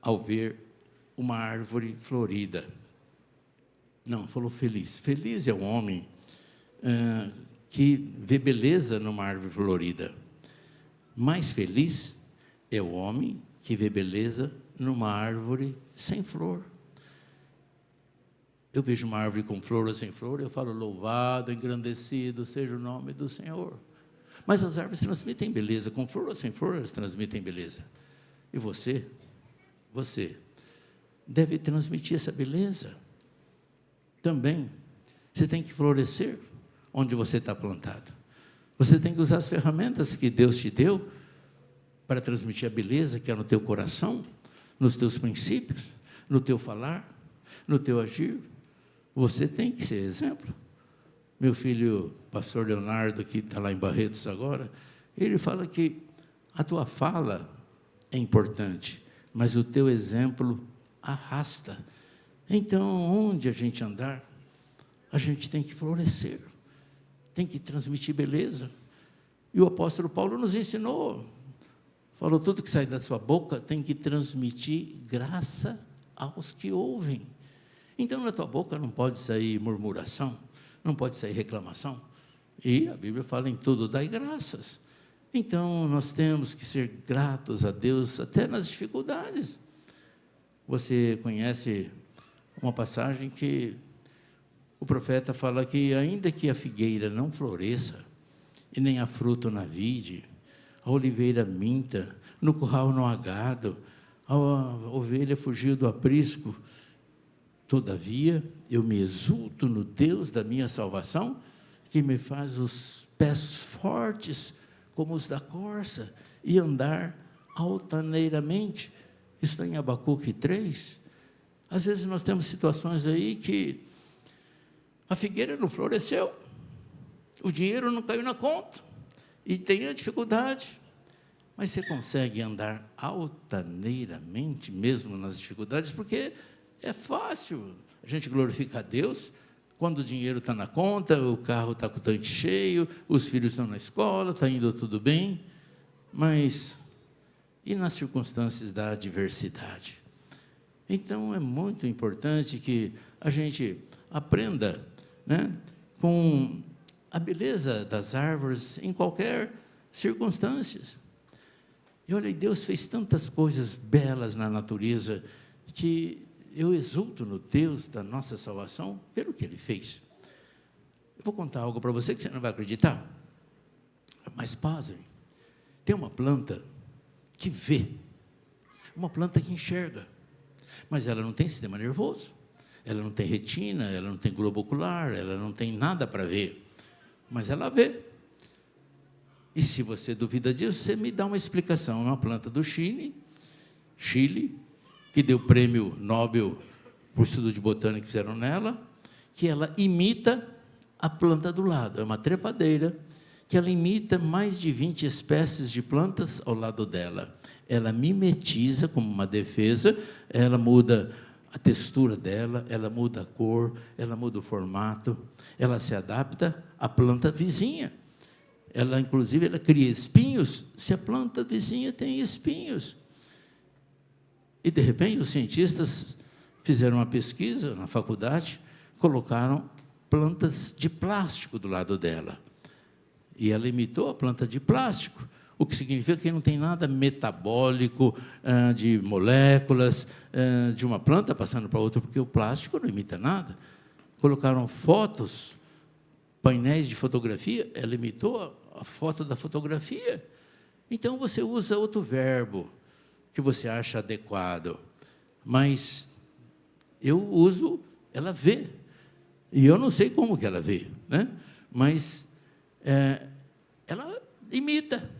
ao ver uma árvore florida. Não, falou feliz. Feliz é o homem que vê beleza numa árvore florida. Mais feliz é o homem que vê beleza numa árvore sem flor. Eu vejo uma árvore com flor ou sem flor, eu falo: louvado, engrandecido seja o nome do Senhor. Mas as árvores transmitem beleza, com flor ou sem flor, elas transmitem beleza. E você deve transmitir essa beleza também. Você tem que florescer onde você está plantado. Você tem que usar as ferramentas que Deus te deu para transmitir a beleza que é no teu coração, nos teus princípios, no teu falar, no teu agir. Você tem que ser exemplo. Meu filho, pastor Leonardo, que está lá em Barretos agora, ele fala que a tua fala é importante, mas o teu exemplo arrasta. Então, onde a gente andar, a gente tem que florescer, tem que transmitir beleza. E o apóstolo Paulo nos ensinou, falou: tudo que sai da sua boca tem que transmitir graça aos que ouvem. Então, na tua boca não pode sair murmuração, não pode sair reclamação. E a Bíblia fala: em tudo dai graças. Então, nós temos que ser gratos a Deus até nas dificuldades. Você conhece uma passagem que o profeta fala que ainda que a figueira não floresça, e nem há fruto na vide, a oliveira minta, no curral não há gado, a ovelha fugiu do aprisco, todavia eu me exulto no Deus da minha salvação, que me faz os pés fortes como os da corça, e andar altaneiramente. Isso está em Abacuque 3. Às vezes nós temos situações aí que a figueira não floresceu, o dinheiro não caiu na conta, e tem a dificuldade, mas você consegue andar altaneiramente, mesmo nas dificuldades, porque é fácil a gente glorificar a Deus quando o dinheiro está na conta, o carro está com o tanque cheio, os filhos estão na escola, está indo tudo bem, mas e nas circunstâncias da adversidade? Então, é muito importante que a gente aprenda, né, com a beleza das árvores em qualquer circunstância. E olha, Deus fez tantas coisas belas na natureza que eu exulto no Deus da nossa salvação pelo que Ele fez. Eu vou contar algo para você que você não vai acreditar. Mas, pasme, tem uma planta que vê, uma planta que enxerga, mas ela não tem sistema nervoso, Ela não tem retina, ela não tem globo ocular, ela não tem nada para ver. Mas ela vê. E se você duvida disso, você me dá uma explicação. É uma planta do Chile, que deu prêmio Nobel por estudo de botânica que fizeram nela, que ela imita a planta do lado. É uma trepadeira que ela imita mais de 20 espécies de plantas ao lado dela. Ela mimetiza como uma defesa, ela muda a textura dela, ela muda a cor, ela muda o formato, ela se adapta à planta vizinha. Ela, inclusive, ela cria espinhos se a planta vizinha tem espinhos. E, de repente, os cientistas fizeram uma pesquisa na faculdade, colocaram plantas de plástico do lado dela. E ela imitou a planta de plástico, o que significa que não tem nada metabólico, de moléculas, de uma planta passando para outra, porque o plástico não imita nada. Colocaram fotos, painéis de fotografia, ela imitou a foto da fotografia. Então, você usa outro verbo que você acha adequado, mas eu uso, ela vê. E eu não sei como que ela vê, né? Mas ela imita.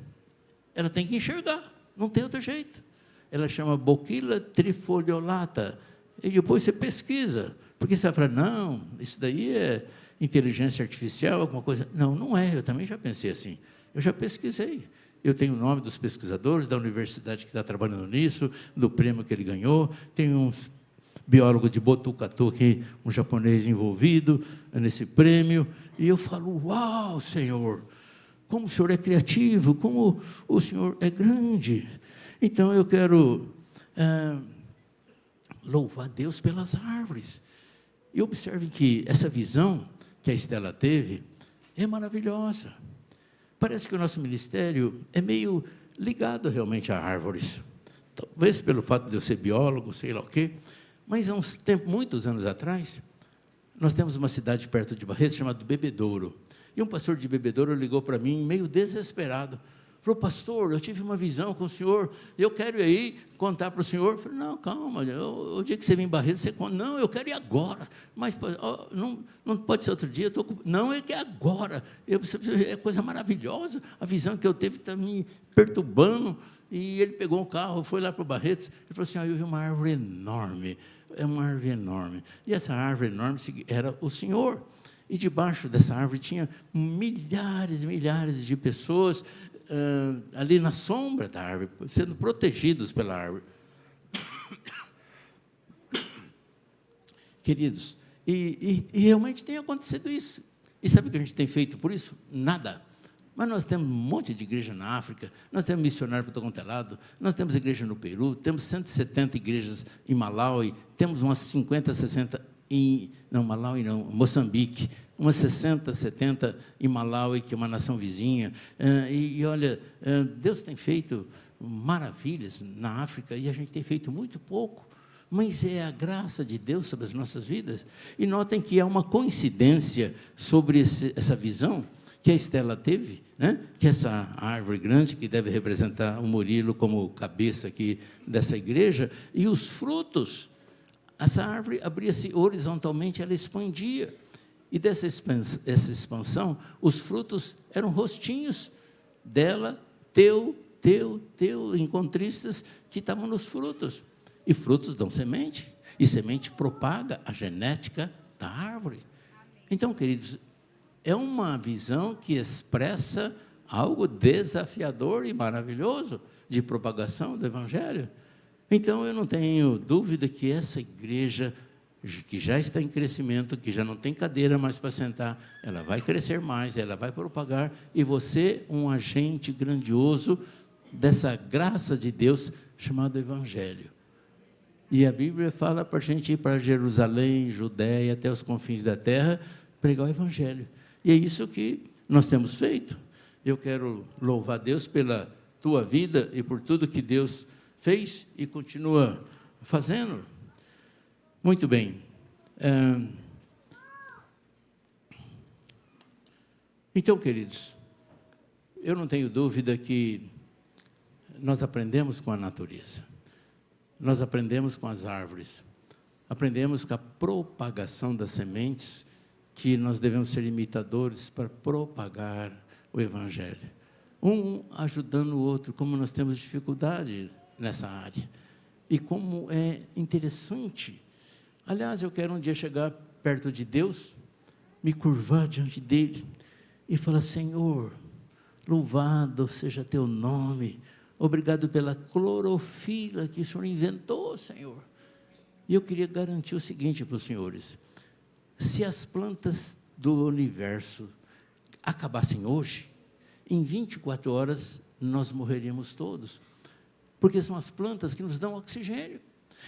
Ela tem que enxergar, não tem outro jeito. Ela chama Bocchilla trifoliolata. E depois você pesquisa, porque você vai falar, não, isso daí é inteligência artificial, alguma coisa. Não, não é, eu também já pensei assim. Eu já pesquisei. Eu tenho o nome dos pesquisadores, da universidade que está trabalhando nisso, do prêmio que ele ganhou. Tem um biólogo de Botucatu aqui, um japonês envolvido nesse prêmio. E eu falo, uau, Senhor, como o Senhor é criativo, como o Senhor é grande. Então, eu quero louvar Deus pelas árvores. E observem que essa visão que a Estela teve é maravilhosa. Parece que o nosso ministério é meio ligado realmente a árvores. Talvez pelo fato de eu ser biólogo, sei lá o quê. Mas há muitos anos atrás, nós temos uma cidade perto de Barretos chamada Bebedouro. E um pastor de Bebedouro ligou para mim, meio desesperado. Falou, pastor, eu tive uma visão com o senhor, eu quero ir aí contar para o senhor. Eu falei, não, calma, o dia que você vir em Barretos, você conta. Não, eu quero ir agora. Mas não pode ser outro dia, não, é que é agora. É coisa maravilhosa, a visão que eu teve está me perturbando. E ele pegou um carro, foi lá para o Barretos, e falou assim, eu vi uma árvore enorme, é uma árvore enorme. E essa árvore enorme era o Senhor. E debaixo dessa árvore tinha milhares de pessoas ali na sombra da árvore, sendo protegidos pela árvore. Queridos, e realmente tem acontecido isso. E sabe o que a gente tem feito por isso? Nada. Mas nós temos um monte de igreja na África, nós temos missionário para todo quanto é lado, nós temos igreja no Peru, temos 170 igrejas em Malawi, temos umas 50, 60 Malawi não, Moçambique, umas 60, 70 em Malawi, que é uma nação vizinha. E olha, Deus tem feito maravilhas na África e a gente tem feito muito pouco. Mas é a graça de Deus sobre as nossas vidas. E notem que há uma coincidência sobre essa visão que a Estela teve, né? Que essa árvore grande, que deve representar o Murilo como cabeça aqui dessa igreja, e os frutos. Essa árvore abria-se horizontalmente, ela expandia. E dessa expansão, os frutos eram rostinhos dela, teu, encontristas, que estavam nos frutos. E frutos dão semente, e semente propaga a genética da árvore. Então, queridos, é uma visão que expressa algo desafiador e maravilhoso de propagação do Evangelho. Então, eu não tenho dúvida que essa igreja, que já está em crescimento, que já não tem cadeira mais para sentar, ela vai crescer mais, ela vai propagar, e você, um agente grandioso dessa graça de Deus, chamado Evangelho. E a Bíblia fala para a gente ir para Jerusalém, Judéia, até os confins da terra, pregar o Evangelho. E é isso que nós temos feito. Eu quero louvar Deus pela tua vida e por tudo que Deus fez e continua fazendo. Muito bem. Então, queridos, eu não tenho dúvida que nós aprendemos com a natureza. Nós aprendemos com as árvores. aprendemos com a propagação das sementes que nós devemos ser imitadores para propagar o Evangelho. Um ajudando o outro, como nós temos dificuldade nessa área. E como é interessante. Aliás, eu quero um dia chegar perto de Deus, me curvar diante dele e falar: Senhor, louvado seja teu nome, obrigado pela clorofila que o Senhor inventou, Senhor. E eu queria garantir o seguinte para os senhores: se as plantas do universo acabassem hoje, em 24 horas nós morreríamos todos, porque são as plantas que nos dão oxigênio.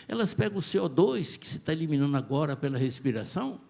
Elas pegam o CO2 que se está eliminando agora pela respiração,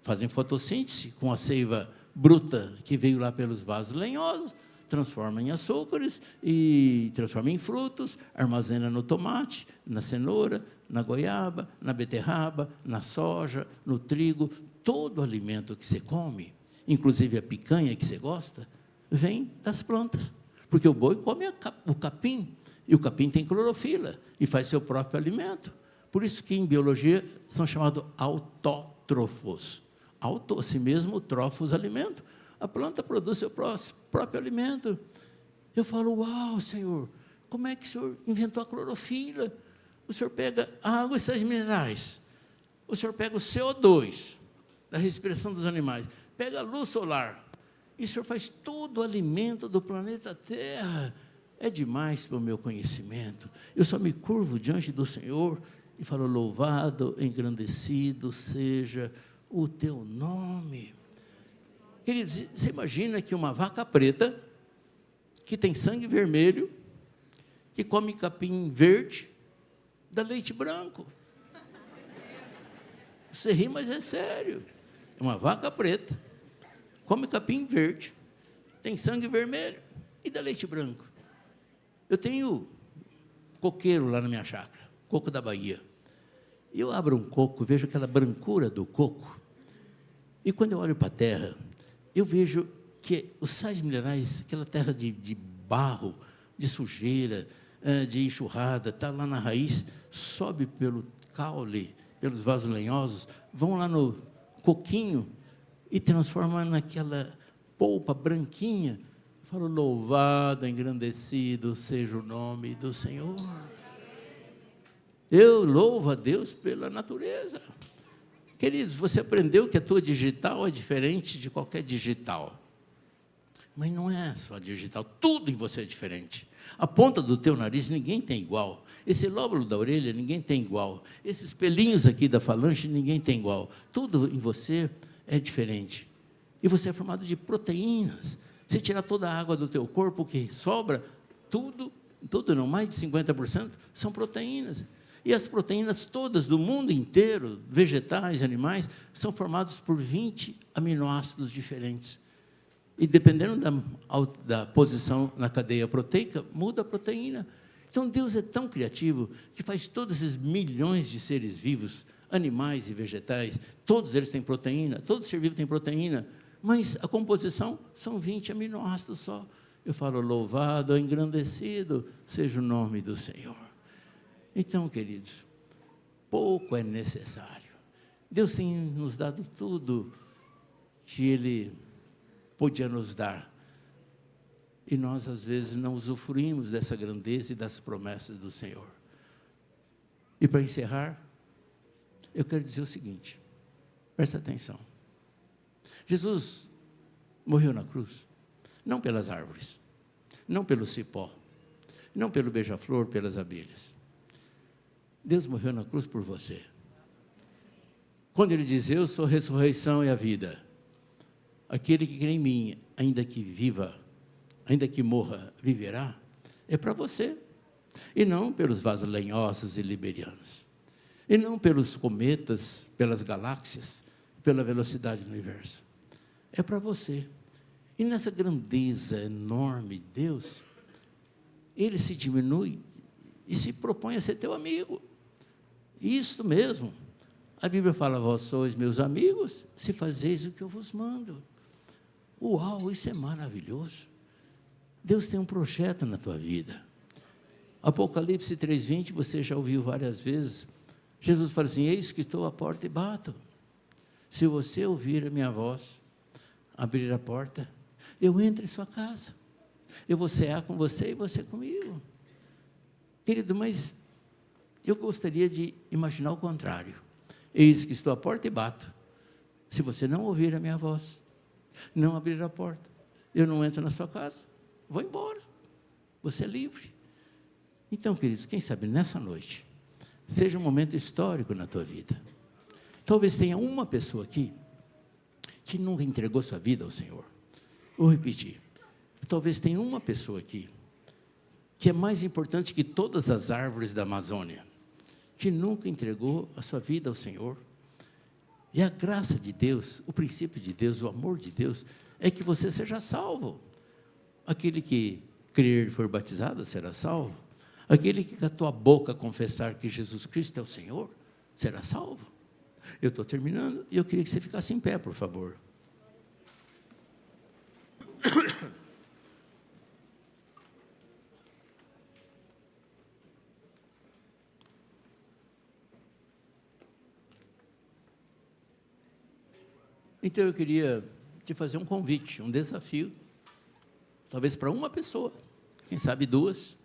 fazem fotossíntese com a seiva bruta que veio lá pelos vasos lenhosos, transforma em açúcares e transforma em frutos, armazena no tomate, na cenoura, na goiaba, na beterraba, na soja, no trigo. Todo alimento que você come, inclusive a picanha que você gosta, vem das plantas, porque o boi come o capim, e o capim tem clorofila e faz seu próprio alimento. Por isso que em biologia são chamados autótrofos. Auto, assim mesmo, trofos, alimento. A planta produz seu próprio alimento. Eu falo: uau, Senhor, como é que o Senhor inventou a clorofila? O Senhor pega a água e sais minerais, o Senhor pega o CO2 da respiração dos animais, pega a luz solar, e o Senhor faz todo o alimento do planeta Terra. É demais para o meu conhecimento. Eu só me curvo diante do Senhor e falo: louvado, engrandecido seja o teu nome. Queridos, você imagina que uma vaca preta, que tem sangue vermelho, que come capim verde, dá leite branco. Você ri, mas é sério. É uma vaca preta, come capim verde, tem sangue vermelho e dá leite branco. Eu tenho coqueiro lá na minha chácara, coco da Bahia. E eu abro um coco, vejo aquela brancura do coco. E quando eu olho para a terra, eu vejo que os sais minerais, aquela terra de barro, de sujeira, de enxurrada, está lá na raiz, sobe pelo caule, pelos vasos lenhosos, vão lá no coquinho e transforma naquela polpa branquinha. Eu falo: louvado, engrandecido seja o nome do Senhor. Eu louvo a Deus pela natureza. Queridos, você aprendeu que a tua digital é diferente de qualquer digital. Mas não é só digital, tudo em você é diferente. A ponta do teu nariz ninguém tem igual. Esse lóbulo da orelha ninguém tem igual. Esses pelinhos aqui da falange ninguém tem igual. Tudo em você é diferente. E você é formado de proteínas. Se tirar toda a água do teu corpo, o que sobra, tudo não, mais de 50%, são proteínas. E as proteínas todas do mundo inteiro, vegetais, animais, são formadas por 20 aminoácidos diferentes. E dependendo da posição na cadeia proteica, muda a proteína. Então Deus é tão criativo que faz todos esses milhões de seres vivos, animais e vegetais, todos eles têm proteína, todo ser vivo tem proteína, mas a composição são 20 aminoácidos só. Eu falo: louvado, engrandecido seja o nome do Senhor. Então, queridos, pouco é necessário. Deus tem nos dado tudo que Ele podia nos dar. E nós, às vezes, não usufruímos dessa grandeza e das promessas do Senhor. E para encerrar, eu quero dizer o seguinte, presta atenção. Jesus morreu na cruz, não pelas árvores, não pelo cipó, não pelo beija-flor, pelas abelhas. Deus morreu na cruz por você. Quando Ele diz: eu sou a ressurreição e a vida, aquele que crê em mim, ainda que viva, ainda que morra, viverá, é para você. E não pelos vasos lenhosos e liberianos. E não pelos cometas, pelas galáxias, pela velocidade do universo. É para você. E nessa grandeza enorme de Deus, Ele se diminui e se propõe a ser teu amigo. Isso mesmo. A Bíblia fala: vós sois meus amigos, se fazeis o que eu vos mando. Uau, isso é maravilhoso. Deus tem um projeto na tua vida. Apocalipse 3:20, você já ouviu várias vezes. Jesus fala assim: eis que estou à porta e bato. Se você ouvir a minha voz, abrir a porta, eu entro em sua casa. Eu vou cear com você e você comigo. Querido, mas eu gostaria de imaginar o contrário. Eis que estou à porta e bato. Se você não ouvir a minha voz, não abrir a porta, eu não entro na sua casa, vou embora. Você é livre. Então, queridos, quem sabe nessa noite seja um momento histórico na tua vida. Talvez tenha uma pessoa aqui que nunca entregou sua vida ao Senhor. Vou repetir. Talvez tenha uma pessoa aqui que é mais importante que todas as árvores da Amazônia, que nunca entregou a sua vida ao Senhor. E a graça de Deus, o princípio de Deus, o amor de Deus, é que você seja salvo. Aquele que crer e for batizado será salvo. Aquele que com a tua boca confessar que Jesus Cristo é o Senhor, será salvo. Eu estou terminando e eu queria que você ficasse em pé, por favor. Então eu queria te fazer um convite, um desafio, talvez para uma pessoa, quem sabe duas.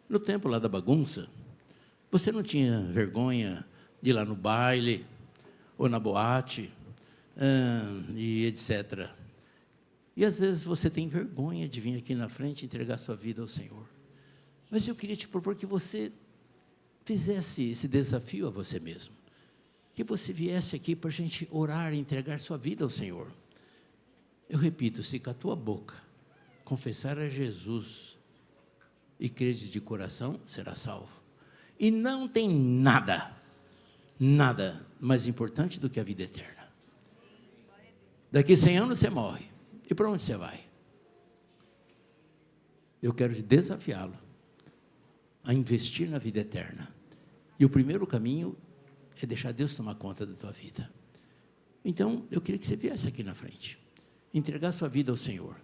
No tempo lá da bagunça, você não tinha vergonha de ir lá no baile, ou na boate, e etc. E às vezes você tem vergonha de vir aqui na frente e entregar sua vida ao Senhor. Mas eu queria te propor que você fizesse esse desafio a você mesmo. Que você viesse aqui para a gente orar e entregar sua vida ao Senhor. Eu repito, se com a tua boca confessar a Jesus e creres de coração, será salvo. E não tem nada mais importante do que a vida eterna. Daqui 100 anos você morre. E para onde você vai? Eu quero te desafiá-lo a investir na vida eterna. E o primeiro caminho é deixar Deus tomar conta da tua vida. Então, eu queria que você viesse aqui na frente, entregar sua vida ao Senhor.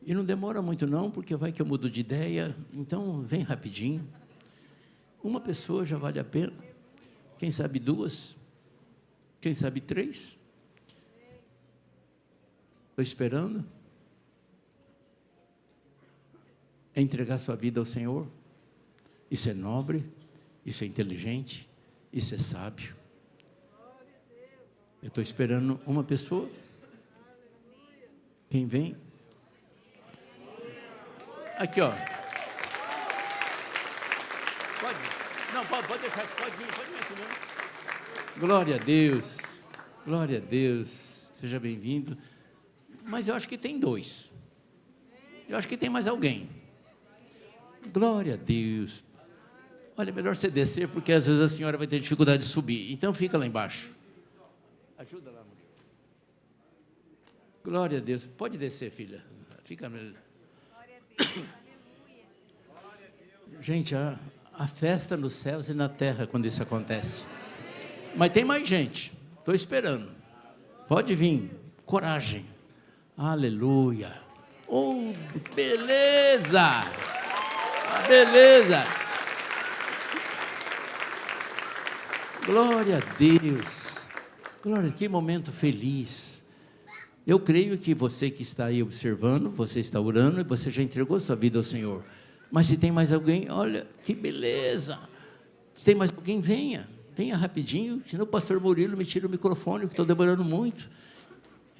E não demora muito não, porque vai que eu mudo de ideia, então vem rapidinho. Uma pessoa já vale a pena, quem sabe duas, quem sabe três. Estou esperando. É entregar sua vida ao Senhor. Isso é nobre, isso é inteligente, isso é sábio. Eu estou esperando uma pessoa. Quem vem? Aqui, ó. Pode deixar, pode vir aqui mesmo. Glória a Deus, glória a Deus. Seja bem-vindo. Mas eu acho que tem dois. Eu acho que tem mais alguém. Glória a Deus. Olha, melhor você descer, porque às vezes a senhora vai ter dificuldade de subir. Então fica lá embaixo. Ajuda lá, mulher. Glória a Deus. Pode descer, filha. Fica. Glória a Deus. Gente, a festa nos céus e na terra quando isso acontece. Mas tem mais gente. Estou esperando. Pode vir. Coragem. Aleluia. Oh, beleza. Beleza. Glória a Deus. Glória, que momento feliz. Eu creio que você que está aí observando, você está orando e você já entregou sua vida ao Senhor. Mas se tem mais alguém, olha, que beleza. Se tem mais alguém, venha rapidinho, senão o pastor Murilo me tira o microfone, que estou demorando muito.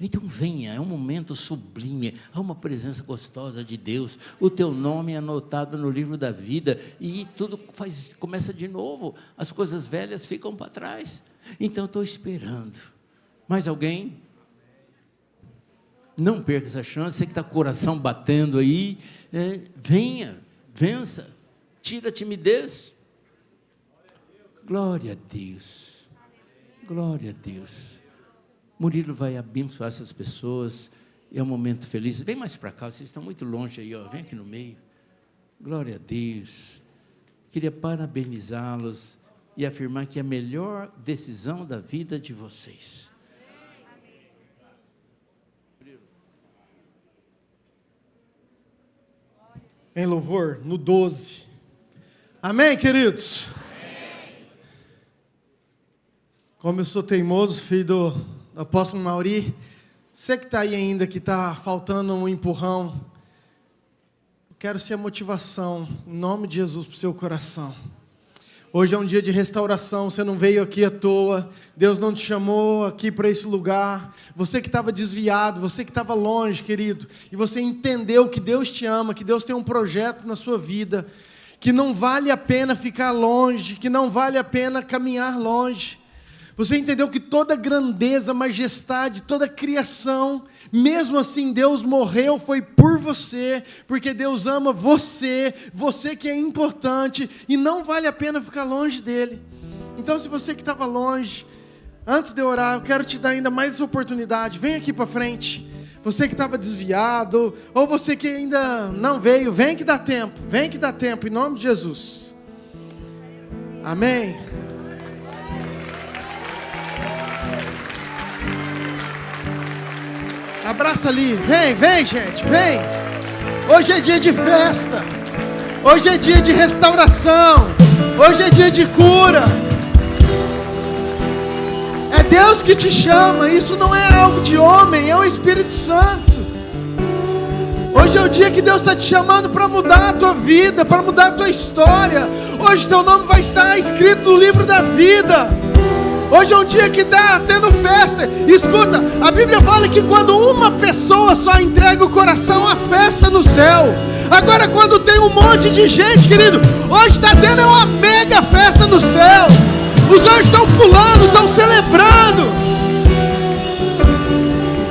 Então venha, é um momento sublime, há uma presença gostosa de Deus, o teu nome é anotado no livro da vida, e tudo começa de novo, as coisas velhas ficam para trás. Então eu estou esperando. Mais alguém? Não perca essa chance, você que está com o coração batendo aí, venha, vença, tira a timidez. Glória a Deus, glória a Deus. Murilo vai abençoar essas pessoas, é um momento feliz. Vem mais para cá, vocês estão muito longe aí, ó. Vem aqui no meio. Glória a Deus. Queria parabenizá-los e afirmar que é a melhor decisão da vida de vocês. Em louvor, no 12. Amém, queridos? Amém. Como eu sou teimoso, filho do apóstolo Mauri, você que está aí ainda, que está faltando um empurrão, eu quero ser a motivação, em nome de Jesus, para o seu coração. Hoje é um dia de restauração, você não veio aqui à toa, Deus não te chamou aqui para esse lugar. Você que estava desviado, você que estava longe, querido, e você entendeu que Deus te ama, que Deus tem um projeto na sua vida, que não vale a pena ficar longe, que não vale a pena caminhar longe. Você entendeu que toda grandeza, majestade, toda criação, mesmo assim Deus morreu, foi por você, porque Deus ama você, você que é importante, e não vale a pena ficar longe dele. Então, se você que estava longe, antes de eu orar, eu quero te dar ainda mais essa oportunidade, vem aqui para frente. Você que estava desviado, ou você que ainda não veio, vem que dá tempo, em nome de Jesus. Amém. Abraça ali, vem gente, vem. Hoje é dia de festa, hoje é dia de restauração, hoje é dia de cura. É Deus que te chama, isso não é algo de homem, é o Espírito Santo. Hoje é o dia que Deus está te chamando para mudar a tua vida, para mudar a tua história. Hoje teu nome vai estar escrito no livro da vida. Hoje é um dia que está tendo festa. Escuta, a Bíblia fala que quando uma pessoa só entrega o coração, há festa no céu. Agora quando tem um monte de gente, querido, hoje está tendo uma mega festa no céu. Os anjos estão pulando, estão celebrando.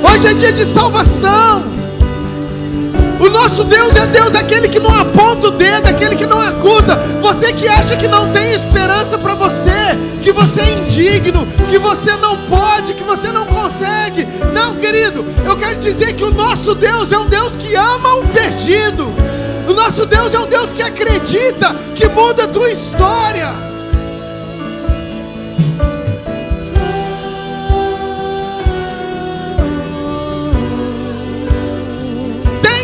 Hoje é dia de salvação. O nosso Deus é Deus, aquele que não aponta o dedo, aquele que não acusa. Você que acha que não tem esperança para você, que você é indigno, que você não pode, que você não consegue. Não, querido, eu quero dizer que o nosso Deus é um Deus que ama o perdido. O nosso Deus é um Deus que acredita, que muda a tua história.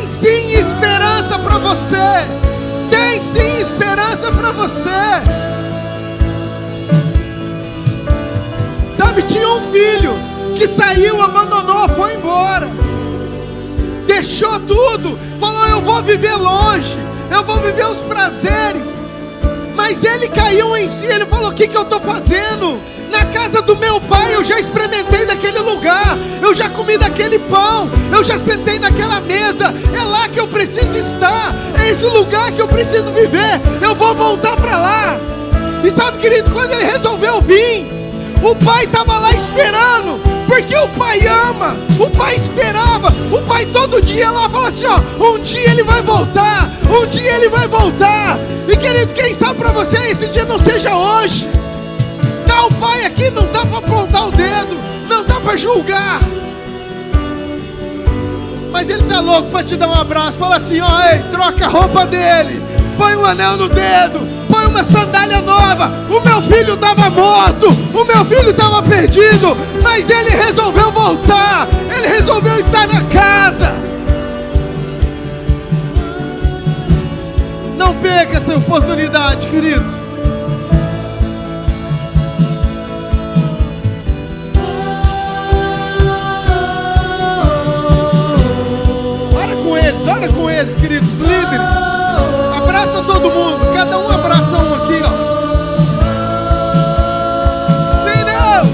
Sim, esperança para você. Tem sim esperança para você. Sabe, tinha um filho que saiu, abandonou, foi embora, deixou tudo, falou: eu vou viver longe, eu vou viver os prazeres. Mas ele caiu em si, ele falou: o que eu estou fazendo? Na casa do meu pai eu já experimentei daquele lugar, eu já comi daquele pão, eu já sentei naquela mesa, é lá que eu preciso estar, é esse lugar que eu preciso viver, eu vou voltar para lá. E sabe, querido, quando ele resolveu vir, o pai estava lá esperando, porque o pai ama, o pai esperava, o pai todo dia lá fala assim: ó, um dia ele vai voltar, um dia ele vai voltar. E querido, quem sabe para você esse dia não seja hoje. Tá, o pai aqui não dá para apontar o dedo, não dá para julgar, mas ele tá louco para te dar um abraço. Fala assim: ó, ei, troca a roupa dele, põe um anel no dedo, põe uma sandália nova. O meu filho estava morto, o meu filho estava perdido, mas ele resolveu voltar, ele resolveu estar na casa. Não perca essa oportunidade, querido. Ora com eles, queridos líderes. Abraça todo mundo, cada um abraça um aqui, ó. Sim, Deus.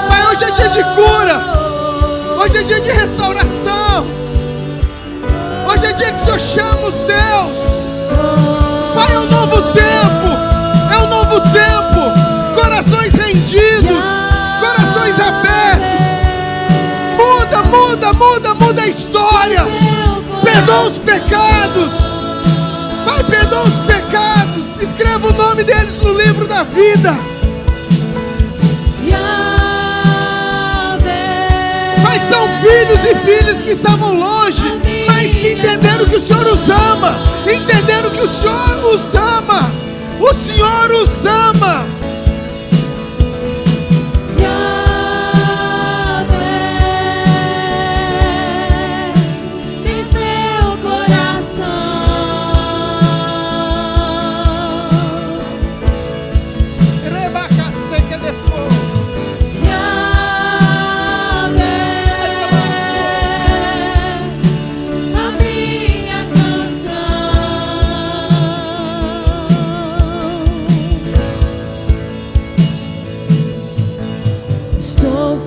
Pai, hoje é dia de cura, hoje é dia de restauração, hoje é dia que o Senhor chama os teus. Pai, é um novo tempo, é um novo tempo. Corações rendidos, corações abertos. Muda a história. Perdoa os pecados. Pai, perdoa os pecados. Escreva o nome deles no livro da vida. Mas são filhos e filhas que estavam longe, mas que entenderam que o Senhor os ama. Entenderam que o Senhor os ama. O Senhor os ama. Rebaca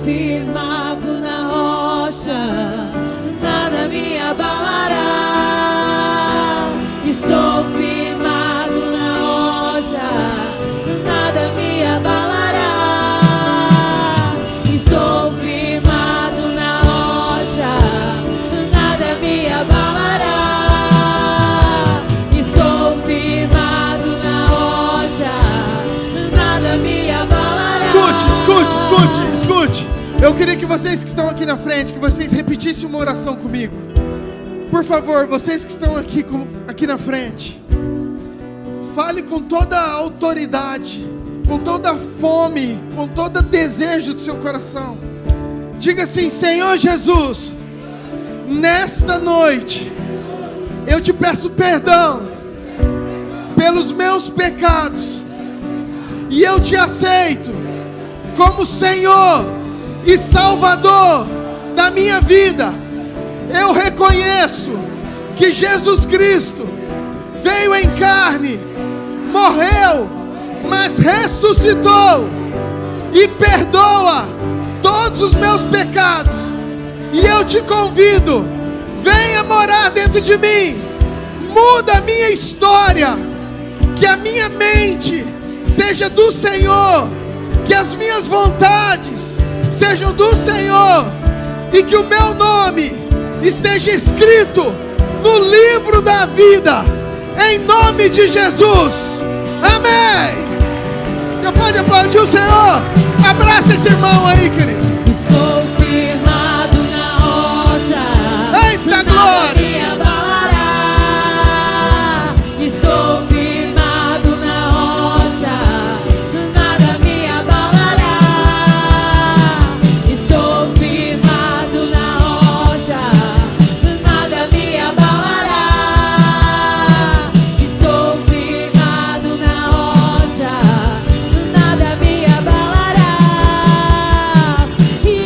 firmado na rocha, nada me abalará. Estou firmado na rocha, nada me abalará. Estou firmado na rocha, nada me abalará. Estou firmado na rocha, nada me abalará. Escute. Eu queria que vocês que estão aqui na frente, que vocês repetissem uma oração comigo. Por favor, vocês que estão aqui na frente, fale com toda a autoridade, com toda a fome, com todo desejo do seu coração. Diga assim: Senhor Jesus, nesta noite eu te peço perdão pelos meus pecados e eu te aceito como Senhor e Salvador da minha vida. Eu reconheço que Jesus Cristo veio em carne, morreu, mas ressuscitou e perdoa todos os meus pecados. E eu te convido, venha morar dentro de mim, muda a minha história, que a minha mente seja do Senhor, que as minhas vontades sejam do Senhor, e que o meu nome esteja escrito no livro da vida, em nome de Jesus, amém. Você pode aplaudir o Senhor? Abraça esse irmão aí, querido. Estou firmado na rocha, eita glória! Me abalará. Estou firmado na rocha, nada me abalará. Estou firmado na rocha, nada me abalará. Estou firmado na rocha, nada me abalará. E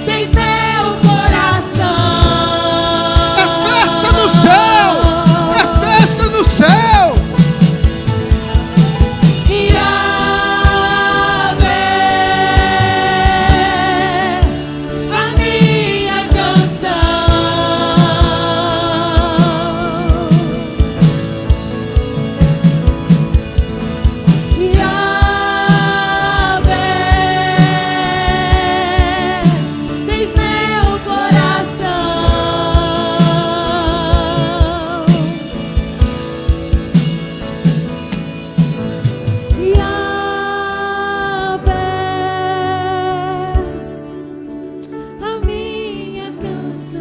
tens meu coração. É festa no céu! É festa no céu! A minha canção. Tens meu coração. A minha canção.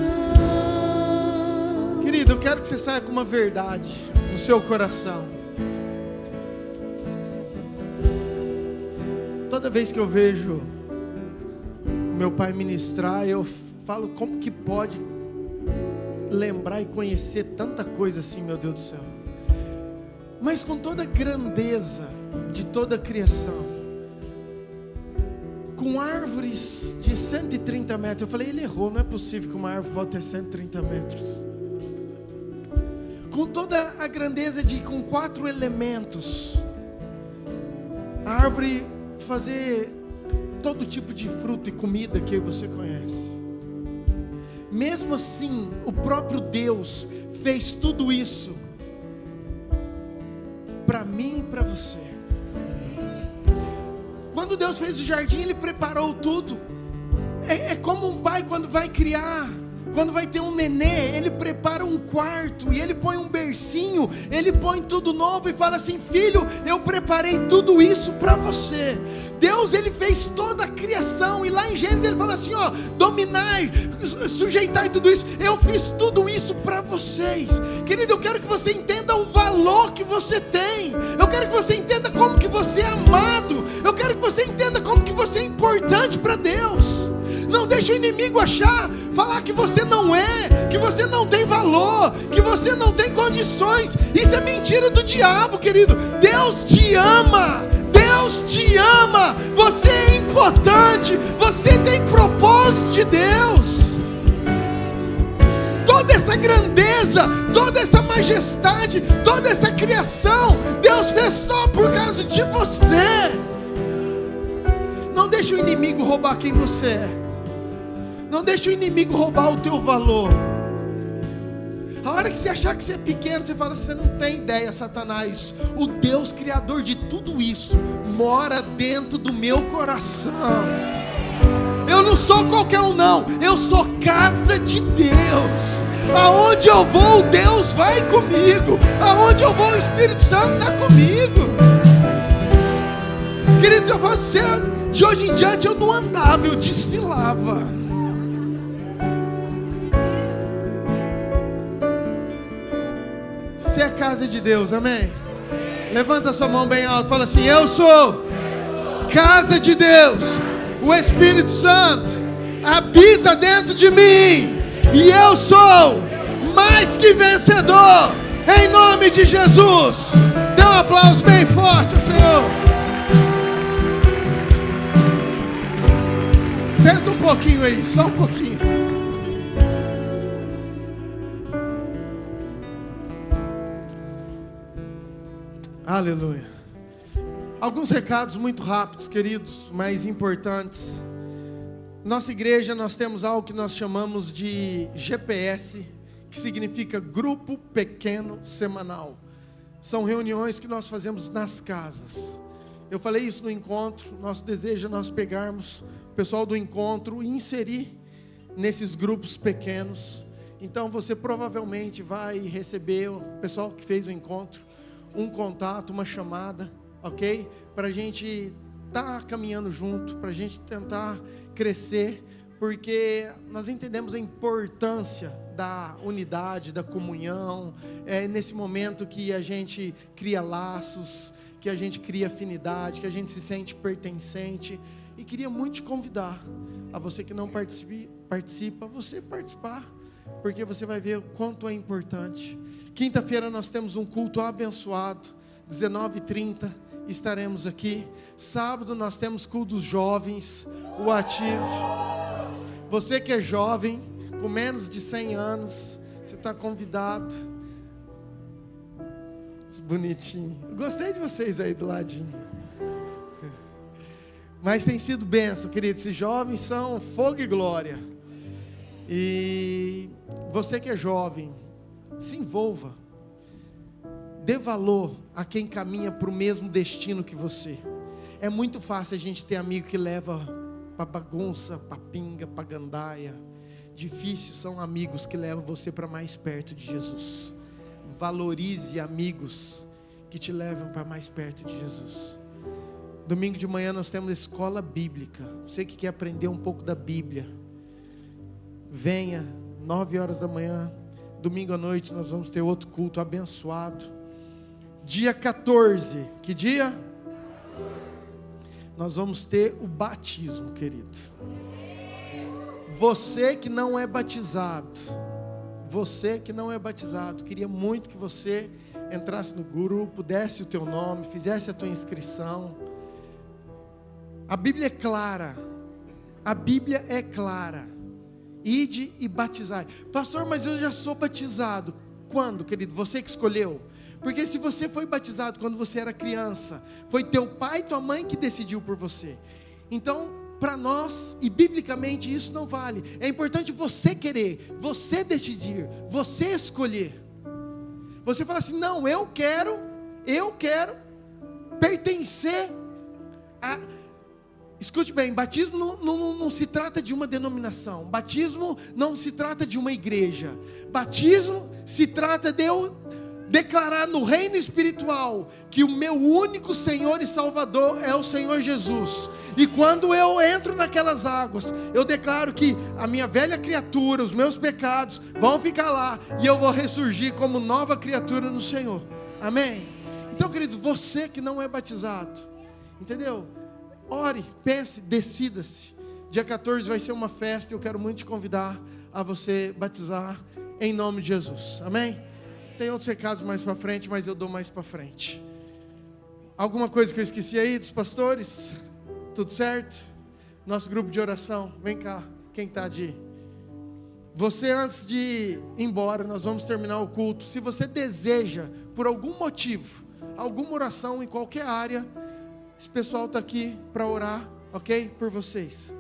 Querido, eu quero que você saia com uma verdade no seu coração. Toda vez que eu vejo o meu pai ministrar, eu falo: como que pode lembrar e conhecer tanta coisa assim, meu Deus do céu. Mas com toda a grandeza de toda a criação, com árvores de 130 metros, eu falei: ele errou, não é possível que uma árvore pode ter 130 metros. Com toda a grandeza com 4 elementos, a árvore fazer todo tipo de fruta e comida que você conhece. Mesmo assim, o próprio Deus fez tudo isso para mim e para você. Quando Deus fez o jardim, Ele preparou tudo. É como um pai quando vai criar, quando vai ter um nenê, ele prepara um quarto, e ele põe um bercinho, ele põe tudo novo e fala assim: filho, eu preparei tudo isso para você. Deus, Ele fez toda a criação, e lá em Gênesis Ele fala assim: ó, dominai, sujeitai tudo isso, eu fiz tudo isso para vocês. Querido, eu quero que você entenda o valor que você tem, eu quero que você entenda como que você é amado, eu quero que você entenda como que você é importante para Deus. Não deixe o inimigo falar que você não é, que você não tem valor, que você não tem condições. Isso é mentira do diabo, querido. Deus te ama, Deus te ama. Você é importante, você tem propósito de Deus. Toda essa grandeza, toda essa majestade, toda essa criação, Deus Deus fez só por causa de você. Não deixa o inimigo roubar quem você é. Não deixa o inimigo roubar o teu valor. A hora que você achar que você é pequeno, você fala, você não tem ideia, Satanás. O Deus criador de tudo isso mora dentro do meu coração. Eu não sou qualquer um não, eu sou casa de Deus. Aonde eu vou, Deus vai comigo. Aonde eu vou, o Espírito Santo está comigo. Queridos, eu falo, de hoje em diante eu não andava, eu desfilava. Você é casa de Deus, amém? Levanta sua mão bem alto, fala assim, eu sou casa de Deus. O Espírito Santo habita dentro de mim. E eu sou mais que vencedor. Em nome de Jesus. Dê um aplauso bem forte ao Senhor. Senta um pouquinho aí, só um pouquinho. Aleluia. Alguns recados muito rápidos, queridos, mas importantes. Nossa igreja, nós temos algo que nós chamamos de GPS, que significa Grupo Pequeno Semanal. São reuniões que nós fazemos nas casas. Eu falei isso no encontro. Nosso desejo é nós pegarmos o pessoal do encontro e inserir nesses grupos pequenos. Então você provavelmente vai receber, o pessoal que fez o encontro, um contato, uma chamada, ok? Para a gente estar caminhando junto, para a gente tentar crescer, porque nós entendemos a importância da unidade, da comunhão. É nesse momento que a gente cria laços, que a gente cria afinidade, que a gente se sente pertencente. E queria muito te convidar, a você que não participa, você participar, porque você vai ver o quanto é importante. Quinta-feira nós temos um culto abençoado, 19h30 estaremos aqui. Sábado nós temos culto dos jovens, o ativo. Você que é jovem, com menos de 100 anos, você está convidado. Bonitinho. Gostei de vocês aí do ladinho. Mas tem sido bênção, querido. Esses jovens são fogo e glória. E você que é jovem, se envolva. Dê valor a quem caminha para o mesmo destino que você. É muito fácil a gente ter amigo que leva para bagunça, para pinga, para gandaia. Difícil são amigos que levam você para mais perto de Jesus. Valorize amigos que te levam para mais perto de Jesus. Domingo de manhã nós temos escola bíblica. Você que quer aprender um pouco da Bíblia, venha, 9h da manhã. Domingo à noite nós vamos ter outro culto abençoado. Dia 14, que dia? Nós vamos ter o batismo, querido. Você que não é batizado, queria muito que você entrasse no grupo, desse o teu nome, fizesse a tua inscrição. A Bíblia é clara. Ide e batizai. Pastor, mas eu já sou batizado. Quando, querido? Você que escolheu. Porque se você foi batizado quando você era criança, foi teu pai e tua mãe que decidiu por você. Então, para nós, e biblicamente isso não vale. É importante você querer, você decidir, você escolher. Você fala assim, não, eu quero pertencer a... Escute bem, batismo não se trata de uma denominação. Batismo não se trata de uma igreja. Batismo se trata de eu declarar no reino espiritual que o meu único Senhor e Salvador é o Senhor Jesus. E quando eu entro naquelas águas, eu declaro que a minha velha criatura, os meus pecados vão ficar lá e eu vou ressurgir como nova criatura no Senhor. Amém? Então, querido, você que não é batizado, entendeu? Ore, pense, decida-se. Dia 14 vai ser uma festa. Eu quero muito te convidar a você batizar em nome de Jesus. Amém? Tem outros recados mais para frente, mas eu dou mais para frente. Alguma coisa que eu esqueci aí dos pastores? Tudo certo? Nosso grupo de oração, vem cá. Quem está de... Você, antes de ir embora, nós vamos terminar o culto. Se você deseja, por algum motivo, alguma oração em qualquer área, esse pessoal está aqui para orar, ok? Por vocês.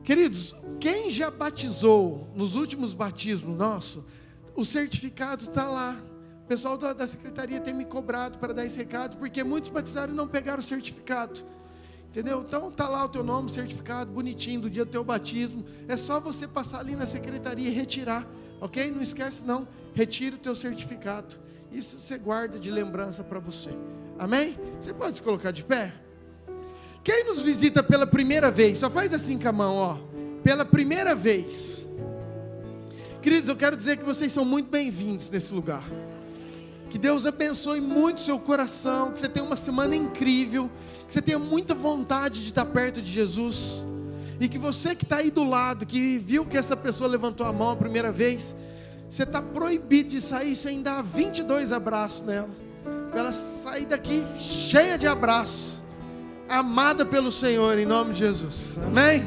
Queridos, quem já batizou nos últimos batismos nossos, o certificado está lá. O pessoal da secretaria tem me cobrado para dar esse recado, porque muitos batizaram e não pegaram o certificado. Entendeu? Então está lá o teu nome, certificado, bonitinho, do dia do teu batismo. É só você passar ali na secretaria e retirar, ok? Não esquece não, retira o teu certificado. Isso você guarda de lembrança para você. Amém? Você pode se colocar de pé? Quem nos visita pela primeira vez, só faz assim com a mão, ó. Pela primeira vez. Queridos, eu quero dizer que vocês são muito bem-vindos nesse lugar. Que Deus abençoe muito o seu coração, que você tenha uma semana incrível, que você tenha muita vontade de estar perto de Jesus. E que você que está aí do lado, que viu que essa pessoa levantou a mão a primeira vez, você está proibido de sair sem dar 22 abraços nela. Para ela sair daqui cheia de abraços, amada pelo Senhor, em nome de Jesus. Amém?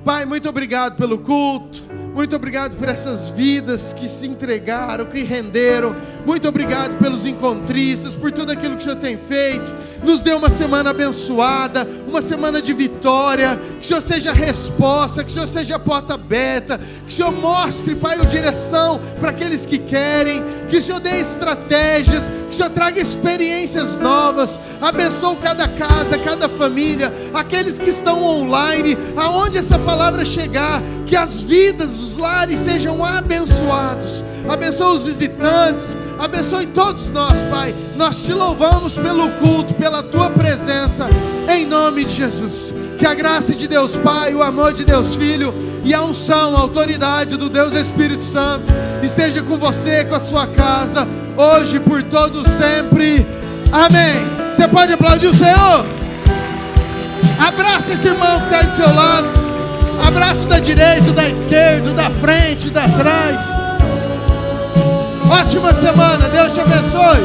Pai, muito obrigado pelo culto. Muito obrigado por essas vidas que se entregaram, que renderam. Muito obrigado pelos encontristas, por tudo aquilo que o Senhor tem feito. Nos dê uma semana abençoada, uma semana de vitória. Que o Senhor seja a resposta, que o Senhor seja a porta aberta. Que o Senhor mostre, Pai, a direção para aqueles que querem. Que o Senhor dê estratégias, que o Senhor traga experiências novas. Abençoe cada casa, cada família, aqueles que estão online, aonde essa palavra chegar, que as vidas, os lares sejam abençoados. Abençoe os visitantes, abençoe todos nós, Pai. Nós te louvamos pelo culto, pela tua presença, em nome de Jesus. Que a graça de Deus Pai, o amor de Deus Filho e a unção, a autoridade do Deus Espírito Santo esteja com você, com a sua casa, hoje, por todo sempre. Amém. Você pode aplaudir o Senhor? Abraça esse irmão que está aí do seu lado. Abraço da direita, da esquerda, da frente, da trás. Ótima semana, Deus te abençoe.